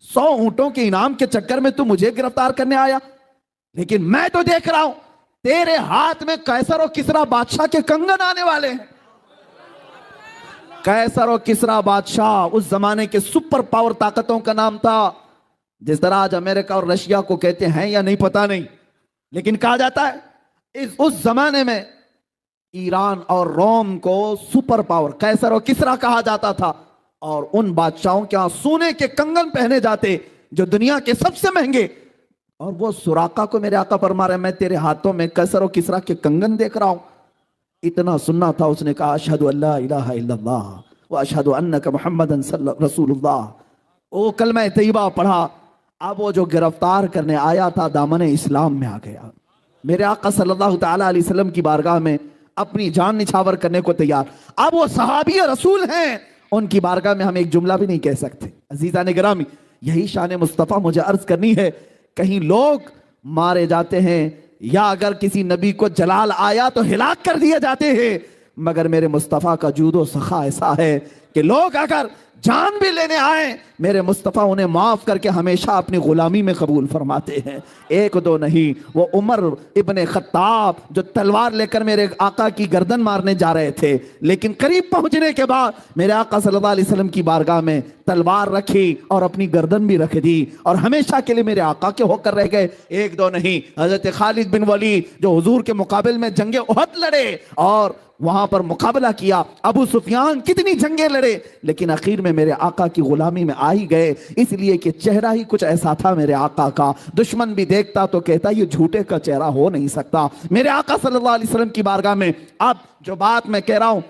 100 اونٹوں کے انعام کے چکر میں تو مجھے گرفتار کرنے آیا, لیکن میں تو دیکھ رہا ہوں تیرے ہاتھ میں قیصر و کسریٰ بادشاہ کے کنگن آنے والے ہیں. قیصر و کسریٰ بادشاہ اس زمانے کے سپر پاور طاقتوں کا نام تھا. جس طرح آج امریکہ اور رشیا کو کہتے ہیں یا نہیں پتہ نہیں, لیکن کہا جاتا ہے اس زمانے میں ایران اور روم کو سپر پاور قیصر و کسریٰ کہا جاتا تھا. اور ان بادشاہوں کے ہاں سونے کے کنگن پہنے جاتے جو دنیا کے سب سے مہنگے. اور وہ سراقہ کو میرے آقا فرما رہے ہیں میں تیرے ہاتھوں میں قیصر و کسریٰ کے کنگن دیکھ رہا ہوں. اتنا سننا تھا. اس نے کہا اشہد ان لا الہ الا اللہ واشہد انک محمد رسول اللہ. وہ کلمہ طیبہ پڑھا. اب وہ جو گرفتار کرنے آیا تھا دامن اسلام میں آ گیا. میرے آقا صلی اللہ تعالی علیہ وسلم کی بارگاہ میں اپنی جان نچھاور کرنے کو تیار. اب وہ صحابی رسول ہیں, ان کی بارگاہ میں ہم ایک جملہ بھی نہیں کہہ سکتے. عزیزان گرامی, یہی شان مصطفیٰ مجھے عرض کرنی ہے. کہیں لوگ مارے جاتے ہیں یا اگر کسی نبی کو جلال آیا تو ہلاک کر دیے جاتے ہیں, مگر میرے مصطفیٰ کا جود و سخا ایسا ہے کہ لوگ اگر جان بھی لینے آئیں میرے مصطفیٰ انہیں معاف کر کے ہمیشہ اپنی غلامی میں قبول فرماتے ہیں. ایک دو نہیں, وہ عمر ابن خطاب جو تلوار لے کر میرے آقا کی گردن مارنے جا رہے تھے, لیکن قریب پہنچنے کے بعد میرے آقا صلی اللہ علیہ وسلم کی بارگاہ میں تلوار رکھی اور اپنی گردن بھی رکھ دی اور ہمیشہ کے لیے میرے آقا کے ہو کر رہ گئے. ایک دو نہیں, حضرت خالد بن ولید جو حضور کے مقابل میں جنگ احد لڑے اور وہاں پر مقابلہ کیا. ابو سفیان کتنی جنگیں لڑے لیکن آخر میں میرے آقا کی غلامی میں آ ہی گئے, اس لیے کہ چہرہ ہی کچھ ایسا تھا میرے آقا کا. دشمن بھی دیکھتا تو کہتا یہ جھوٹے کا چہرہ ہو نہیں سکتا. میرے آقا صلی اللہ علیہ وسلم کی بارگاہ میں اب جو بات میں کہہ رہا ہوں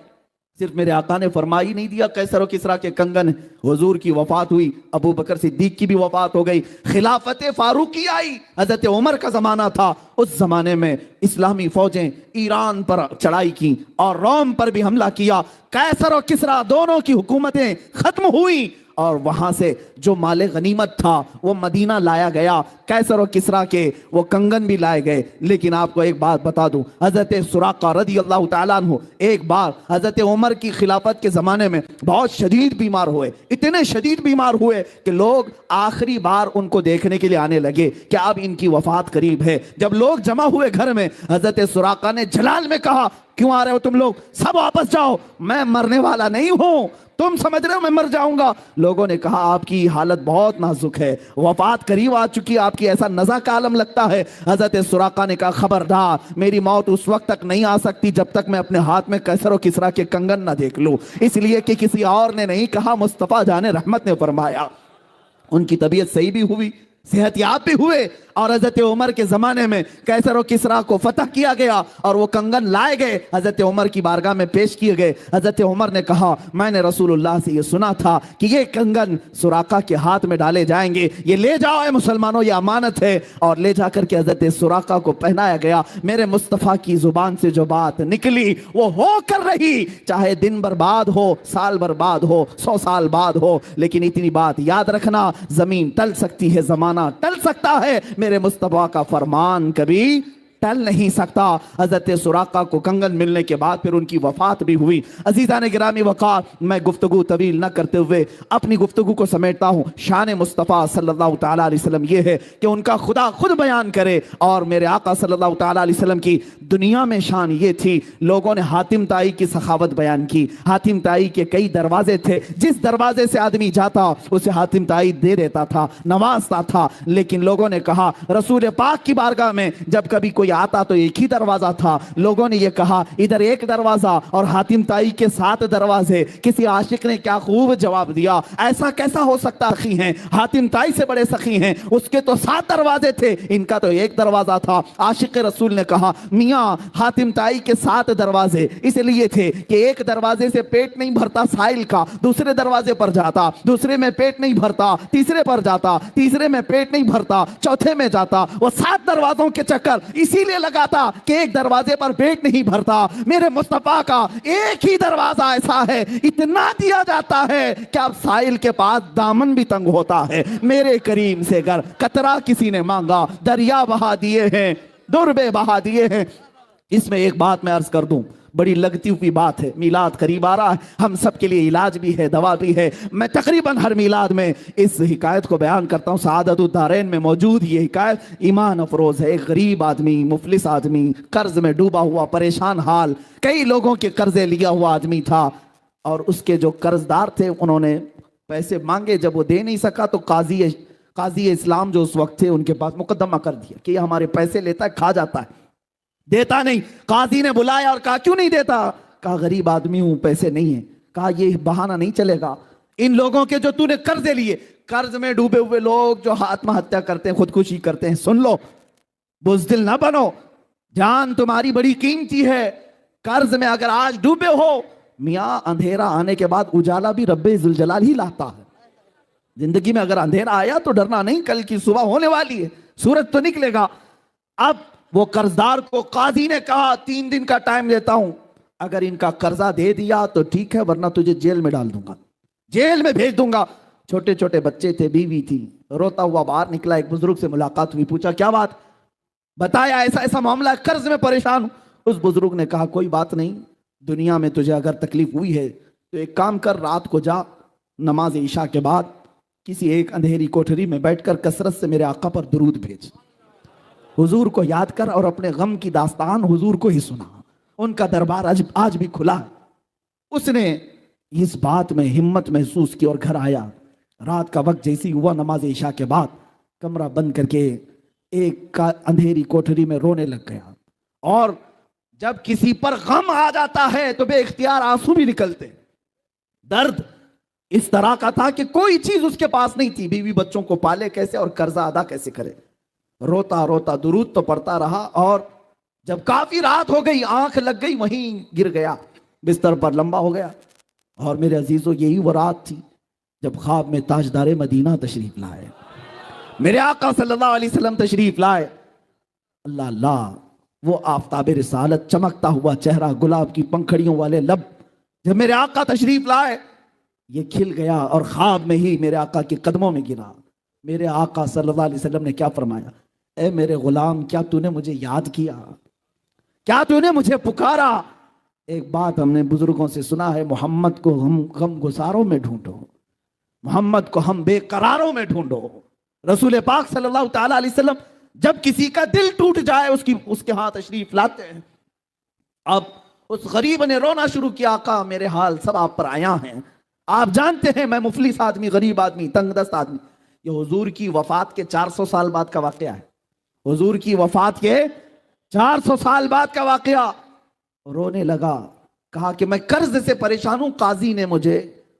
صرف میرے آقا نے فرمائی نہیں دیا قیصر و کسریٰ کے کنگن. حضور کی وفات ہوئی, ابو بکر صدیق کی بھی وفات ہو گئی, خلافت فاروقی آئی, حضرت عمر کا زمانہ تھا. اس زمانے میں اسلامی فوجیں ایران پر چڑھائی کی اور روم پر بھی حملہ کیا. قیصر و کسریٰ دونوں کی حکومتیں ختم ہوئیں اور وہاں سے جو مال غنیمت تھا وہ مدینہ لایا گیا. قیصر و کسریٰ کے وہ کنگن بھی لائے گئے. لیکن آپ کو ایک بات بتا دوں, حضرت سراقہ رضی اللہ تعالیٰ عنہ ایک بار حضرت عمر کی خلافت کے زمانے میں بہت شدید بیمار ہوئے. اتنے شدید بیمار ہوئے کہ لوگ آخری بار ان کو دیکھنے کے لیے آنے لگے کہ اب ان کی وفات قریب ہے. جب لوگ جمع ہوئے گھر میں, حضرت سراقہ نے جلال میں کہا کیوں آ رہے ہو تم لوگ, سب واپس جاؤ, میں مرنے والا نہیں ہوں, تم سمجھ رہے ہو میں مر جاؤں گا. لوگوں نے کہا آپ کی حالت بہت نازک ہے, وفات قریب آ چکی, آپ کی ایسا نزع کا عالم لگتا ہے. حضرت سراقہ نے کہا خبردار, میری موت اس وقت تک نہیں آ سکتی جب تک میں اپنے ہاتھ میں قیصر و کسریٰ کے کنگن نہ دیکھ لوں. اس لیے کہ کسی اور نے نہیں کہا, مصطفیٰ جان رحمت نے فرمایا. ان کی طبیعت صحیح بھی ہوئی, صحت یاب بھی ہوئے اور حضرت عمر کے زمانے میں کیسر و کسرا کو فتح کیا گیا اور وہ کنگن لائے گئے، حضرت عمر کی بارگاہ میں پیش کیے گئے۔ حضرت عمر نے کہا میں نے رسول اللہ سے یہ سنا تھا کہ یہ کنگن سراقہ کے ہاتھ میں ڈالے جائیں گے، یہ لے جاؤ اے مسلمانوں، یہ امانت ہے، اور لے جا کر کے حضرت سراقہ کو پہنایا گیا۔ میرے مصطفیٰ کی زبان سے جو بات نکلی وہ ہو کر رہی، چاہے دن برباد ہو، سال برباد ہو، 100 سال بعد ہو، لیکن اتنی بات یاد رکھنا، زمین ٹل سکتی ہے، زمانہ ٹل سکتا ہے، میرے مصطفیٰ کا فرمان کبھی ٹل نہیں سکتا۔ حضرت سراقہ کو کنگن ملنے کے بعد پھر ان کی وفات بھی ہوئی۔ عزیزان گرامی وقار، میں گفتگو طویل نہ کرتے ہوئے اپنی گفتگو کو سمیٹتا ہوں۔ شان مصطفیٰ صلی اللہ تعالیٰ علیہ وسلم یہ ہے کہ ان کا خدا خود بیان کرے، اور میرے آقا صلی اللہ تعالیٰ علیہ وسلم کی دنیا میں شان یہ تھی، لوگوں نے حاتم طائی کی سخاوت بیان کی۔ حاتم طائی کے کئی دروازے تھے، جس دروازے سے آدمی جاتا اسے حاتم طائی دے دیتا تھا، نوازتا تھا، لیکن لوگوں نے کہا رسول پاک کی بارگاہ میں جب کبھی کوئی آتا تو ایک ہی دروازہ تھا۔ لوگوں نے یہ کہا ادھر ایک دروازہ اور حاتم طائی کے 7 دروازے۔ کسی عاشق نے کیا خوب جواب دیا، ایسا کیسا ہو سکتا، سخی ہیں حاتم طائی سے بڑے سخی ہیں، اس کے تو 7 دروازے تھے، ان کا تو ایک دروازہ تھا۔ عاشق رسول نے کہا میاں حاتم طائی کے 7 دروازے اس لیے تھے کہ ایک دروازے سے پیٹ نہیں بھرتا سائل کا، دوسرے دروازے پر جاتا، دوسرے میں پیٹ نہیں بھرتا، تیسرے پر جاتا، تیسرے میں پیٹ نہیں بھرتا، چوتھے میں جاتا۔ وہ 7 دروازوں کے چکر اسی لیے لگاتا کہ ایک دروازے پر پیٹ نہیں بھرتا۔ میرے مصطفیٰ کا ایک ہی دروازہ ایسا ہے، اتنا دیا جاتا ہے کہ اب سائل کے پاس دامن بھی تنگ ہوتا ہے۔ میرے کریم سے گر قطرہ کسی نے مانگا، دریا بہا دیے ہیں، دربے بہا دیے ہیں۔ اس میں ایک بات میں عرض کر دوں، بڑی لگتی ہوئی بات ہے، میلاد قریب آ رہا ہے، ہم سب کے لیے علاج بھی ہے، دوا بھی ہے۔ میں تقریباً ہر میلاد میں اس حکایت کو بیان کرتا ہوں، سعادت الدارین میں موجود یہ حکایت ایمان افروز ہے۔ ایک غریب آدمی، مفلس آدمی، قرض میں ڈوبا ہوا، پریشان حال، کئی لوگوں کے قرضے لیا ہوا آدمی تھا، اور اس کے جو قرض دار تھے انہوں نے پیسے مانگے، جب وہ دے نہیں سکا تو قاضی اسلام جو اس وقت تھے ان کے پاس مقدمہ کر دیا کہ یہ ہمارے پیسے لیتا ہے، کھا جاتا ہے، دیتا نہیں۔ قاضی نے بلایا اور کہا کیوں نہیں دیتا؟ کہا غریب آدمی ہوں، پیسے نہیں ہیں۔ کہا یہ بہانہ نہیں چلے گا، ان لوگوں کے جو تو نے قرضے لیے، قرض میں ڈوبے ہوئے لوگ جو آتم ہتیا کرتے ہیں، خودکشی کرتے ہیں، سن لو، بزدل نہ بنو، جان تمہاری بڑی قیمتی ہے۔ قرض میں اگر آج ڈوبے ہو، میاں اندھیرا آنے کے بعد اجالا بھی رب ذوالجلال ہی لاتا ہے۔ زندگی میں اگر اندھیرا آیا تو ڈرنا نہیں، کل کی صبح ہونے والی ہے، سورج تو نکلے گا۔ اب وہ قرضدار کو قاضی نے کہا 3 دن کا ٹائم دیتا ہوں، اگر ان کا قرضہ دے دیا تو ٹھیک ہے، ورنہ تجھے جیل میں ڈال دوں گا، جیل میں بھیج دوں گا۔ چھوٹے چھوٹے بچے تھے، بیوی تھی، روتا ہوا باہر نکلا، ایک بزرگ سے ملاقات ہوئی، پوچھا کیا بات، بتایا ایسا ایسا معاملہ ہے، قرض میں پریشان ہوں۔ اس بزرگ نے کہا کوئی بات نہیں، دنیا میں تجھے اگر تکلیف ہوئی ہے تو ایک کام کر، رات کو جا، نماز عشاء کے بعد کسی ایک اندھیری کوٹھری میں بیٹھ کر کثرت سے میرے آقا پر درود بھیج، حضور کو یاد کر، اور اپنے غم کی داستان حضور کو ہی سنا۔ ان کا دربار آج بھی کھلا ہے۔ اس نے اس بات میں ہمت محسوس کی اور گھر آیا، رات کا وقت جیسی ہوا، نماز عشاء کے بعد کمرہ بند کر کے ایک اندھیری کوٹھری میں رونے لگ گیا۔ اور جب کسی پر غم آ جاتا ہے تو بے اختیار آنسو بھی نکلتے۔ درد اس طرح کا تھا کہ کوئی چیز اس کے پاس نہیں تھی، بیوی بچوں کو پالے کیسے اور قرضہ ادا کیسے کرے۔ روتا روتا درود تو پڑھتا رہا، اور جب کافی رات ہو گئی، آنکھ لگ گئی، وہیں گر گیا، بستر پر لمبا ہو گیا۔ اور میرے عزیزوں یہی وہ رات تھی جب خواب میں تاجدار مدینہ تشریف لائے، میرے آقا صلی اللہ علیہ وسلم تشریف لائے۔ اللہ اللہ، وہ آفتاب رسالت، چمکتا ہوا چہرہ، گلاب کی پنکھڑیوں والے لب، جب میرے آقا تشریف لائے یہ کھل گیا، اور خواب میں ہی میرے آقا کے قدموں میں گرا۔ میرے آقا صلی اللہ علیہ وسلم نے کیا فرمایا، اے میرے غلام، کیا تو نے مجھے یاد کیا، کیا تو نے مجھے پکارا؟ ایک بات ہم نے بزرگوں سے سنا ہے، محمد کو ہم غم گساروں میں ڈھونڈو، محمد کو ہم بے قراروں میں ڈھونڈو۔ رسول پاک صلی اللہ تعالیٰ علیہ وسلم جب کسی کا دل ٹوٹ جائے اس کے ہاں تشریف لاتے ہیں۔ اب اس غریب نے رونا شروع کیا، آقا میرے حال سب آپ پر آیا ہیں، آپ جانتے ہیں میں مفلس آدمی، غریب آدمی، تنگ دست آدمی۔ یہ حضور کی وفات کے 400 سال بعد کا واقعہ ہے، حضور کی وفات کے 400 سال بعد کا واقعہ۔ رونے لگا، کہا کہ میں قرض سے پریشان ہوں، قاضی نے مجھے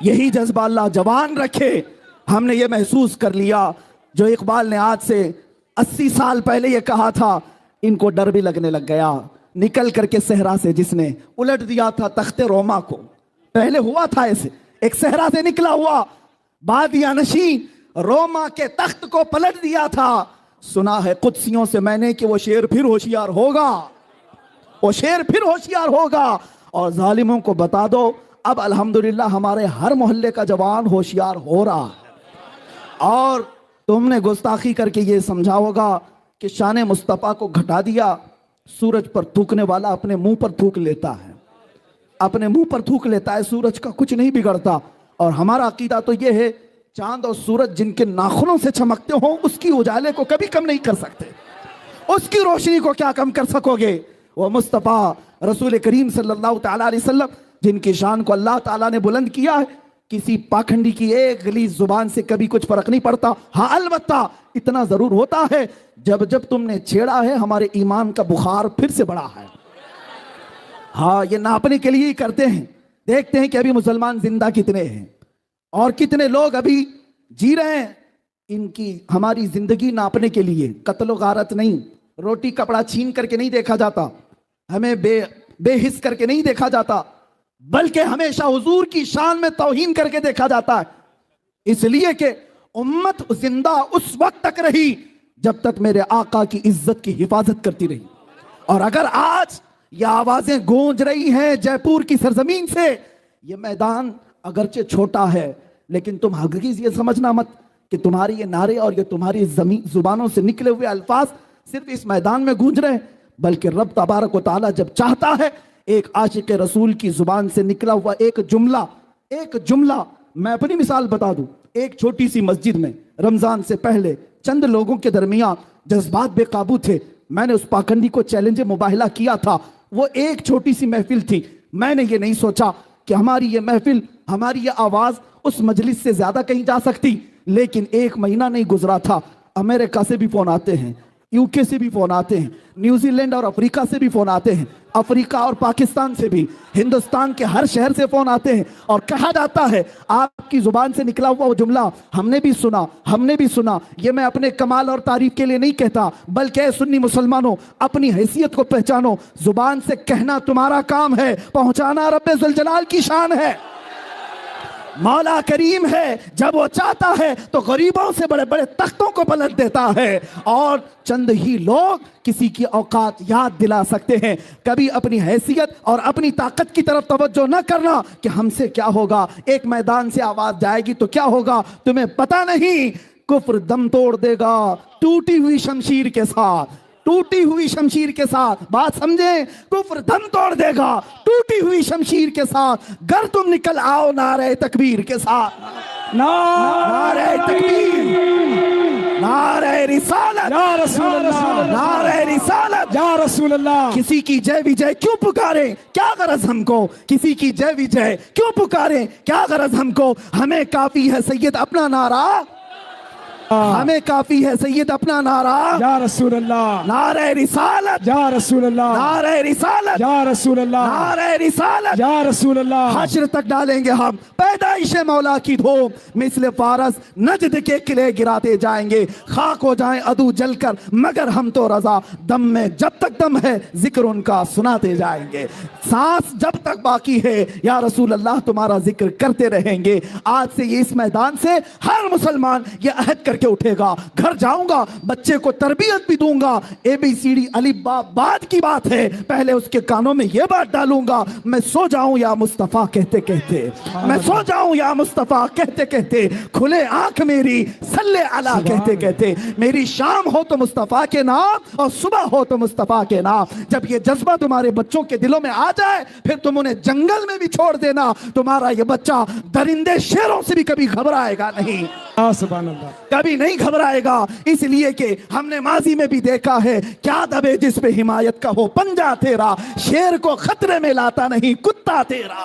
یہی جذبہ اللہ جوان رکھے. ہم نے یہ محسوس کر لیا جو اقبال نے آج سے 80 سال پہلے یہ کہا تھا, ان کو ڈر بھی لگنے لگ گیا. نکل کر کے صحرا سے جس نے الٹ دیا تھا تخت روما کو, پہلے ہوا تھا ایسے, ایک صحرا سے نکلا ہوا بادیہ نشین روما کے تخت کو پلٹ دیا تھا. سنا ہے قدسیوں سے میں نے کہ وہ شیر پھر ہوشیار ہوگا, وہ شیر پھر ہوشیار ہوگا. اور ظالموں کو بتا دو اب الحمدللہ ہمارے ہر محلے کا جوان ہوشیار ہو رہا ہے. اور تم نے گستاخی کر کے یہ سمجھا ہوگا کہ شان مصطفیٰ کو گھٹا دیا. سورج پر تھوکنے والا اپنے منہ پر تھوک لیتا ہے, اپنے منہ پر تھوک لیتا ہے, سورج کا کچھ نہیں بگڑتا. اور ہمارا عقیدہ تو یہ ہے چاند اور سورج جن کے ناخنوں سے چمکتے ہوں اس کی اجالے کو کبھی کم نہیں کر سکتے, اس کی روشنی کو کیا کم کر سکو گے. وہ مصطفیٰ رسول کریم صلی اللہ تعالیٰ علیہ وسلم جن کی شان کو اللہ تعالیٰ نے بلند کیا ہے, کسی پاکھنڈی کی ایک غلیظ زبان سے کبھی کچھ فرق نہیں پڑتا. ہاں البتہ اتنا ضرور ہوتا ہے جب جب تم نے چھیڑا ہے ہمارے ایمان کا بخار پھر سے بڑھا ہے. ہاں یہ ناپنے کے لیے ہی کرتے ہیں. دیکھتے ہیں کہ ابھی مسلمان زندہ کتنے ہیں اور کتنے لوگ ابھی جی رہے ہیں. ان کی ہماری زندگی ناپنے کے لیے قتل و غارت نہیں, روٹی کپڑا چھین کر کے نہیں دیکھا جاتا, ہمیں بے حس کر کے نہیں دیکھا جاتا, بلکہ ہمیشہ حضور کی شان میں توہین کر کے دیکھا جاتا ہے. اس لیے کہ امت زندہ اس وقت تک رہی جب تک میرے آقا کی عزت کی حفاظت کرتی رہی. اور اگر آج یہ آوازیں گونج رہی ہیں جے پور کی سرزمین سے, یہ میدان اگرچہ چھوٹا ہے لیکن تم ہرگز یہ سمجھنا مت کہ تمہاری یہ نعرے اور یہ تمہاری زبانوں سے نکلے ہوئے الفاظ صرف اس میدان میں گونج رہے ہیں, بلکہ رب تبارک و تعالیٰ جب چاہتا ہے ایک عاشق رسول کی زبان سے نکلا ہوا ایک جملہ میں اپنی مثال بتا دوں. ایک چھوٹی سی مسجد میں رمضان سے پہلے چند لوگوں کے درمیان جذبات بے قابو تھے. میں نے اس پاکھنڈی کو چیلنج مباہلہ کیا تھا. وہ ایک چھوٹی سی محفل تھی. میں نے یہ نہیں سوچا کہ ہماری یہ محفل, ہماری یہ آواز اس مجلس سے زیادہ کہیں جا سکتی. لیکن ایک مہینہ نہیں گزرا تھا, امریکہ سے بھی فون آتے ہیں, یو کے سے بھی فون آتے ہیں, نیوزی لینڈ اور افریقہ سے بھی فون آتے ہیں, افریقہ اور پاکستان سے بھی, ہندوستان کے ہر شہر سے فون آتے ہیں. اور کہا جاتا ہے آپ کی زبان سے نکلا ہوا وہ جملہ ہم نے بھی سنا. یہ میں اپنے کمال اور تعریف کے لیے نہیں کہتا, بلکہ اے سنی مسلمانوں اپنی حیثیت کو پہچانو. زبان سے کہنا تمہارا کام ہے, پہنچانا رب ذوالجلال کی شان ہے. مولا کریم ہے, جب وہ چاہتا ہے تو غریبوں سے بڑے بڑے تختوں کو پلٹ دیتا ہے. اور چند ہی لوگ کسی کی اوقات یاد دلا سکتے ہیں. کبھی اپنی حیثیت اور اپنی طاقت کی طرف توجہ نہ کرنا کہ ہم سے کیا ہوگا. ایک میدان سے آواز جائے گی تو کیا ہوگا تمہیں پتہ نہیں. کفر دم توڑ دے گا ٹوٹی ہوئی شمشیر کے ساتھ, ٹوٹی ہوئی شمشیر کے ساتھ. بات سمجھیں, کفر دم توڑ دے گا ٹوٹی ہوئی شمشیر کے ساتھ. گر تم نکل آؤ نعرہ تکبیر کے ساتھ. نعرہ تکبیر, نعرہ رسالت یا رسول اللہ, نعرہ رسالت یا رسول اللہ. کسی کی جے وجے کیوں پکاریں, کیا غرض ہم کو. کسی کی جے وجے کیوں پکاریں, کیا غرض ہم کو. ہمیں کافی ہے سید اپنا نعرہ, ہمیں کافی ہے سید اپنا نعرہ. یا رسول اللہ, نعرہ رسالت, یا رسول اللہ, نعرہ رسالت, یا رسول اللہ, نعرہ رسالت. یا رسول اللہ. حشر تک ڈالیں گے ہم پیدائش مولا کی دھوم, مثل فارس نجد کے قلعے گراتے جائیں گے. خاک ہو جائیں عدو جل کر مگر ہم تو رضا, دم میں جب تک دم ہے ذکر ان کا سناتے جائیں گے. سانس جب تک باقی ہے یا رسول اللہ تمہارا ذکر کرتے رہیں گے. آج سے یہ اس میدان سے ہر مسلمان یہ عہد کر کے اٹھے گا, گھر جاؤں گا بچے کو تربیت بھی دوں گا. ABCD الف با بعد کی بات ہے, پہلے اس کے کانوں میں یہ بات ڈالوں گا, میں سو جاؤں یا مصطفیٰ کہتے کہتے, میں سو جاؤں یا مصطفیٰ کہتے کہتے, کھلے آنکھ میری صلی علی کہتے کہتے. میری شام ہو تو مصطفیٰ کے نام اور صبح ہو تو مصطفیٰ کے نام. جب یہ جذبہ تمہارے بچوں کے دلوں میں آ جائے پھر تم انہیں جنگل میں بھی چھوڑ دینا, تمہارا یہ بچہ درندے شیروں سے بھی کبھی گھبرائے گا نہیں, سبحان اللہ, کبھی نہیں گھبرائے گا. اس لیے کہ ہم نے ماضی میں بھی دیکھا ہے کیا دبے جس پہ حمایت کا ہو پنجہ تیرا, شیر کو خطرے میں لاتا نہیں کتا تیرا.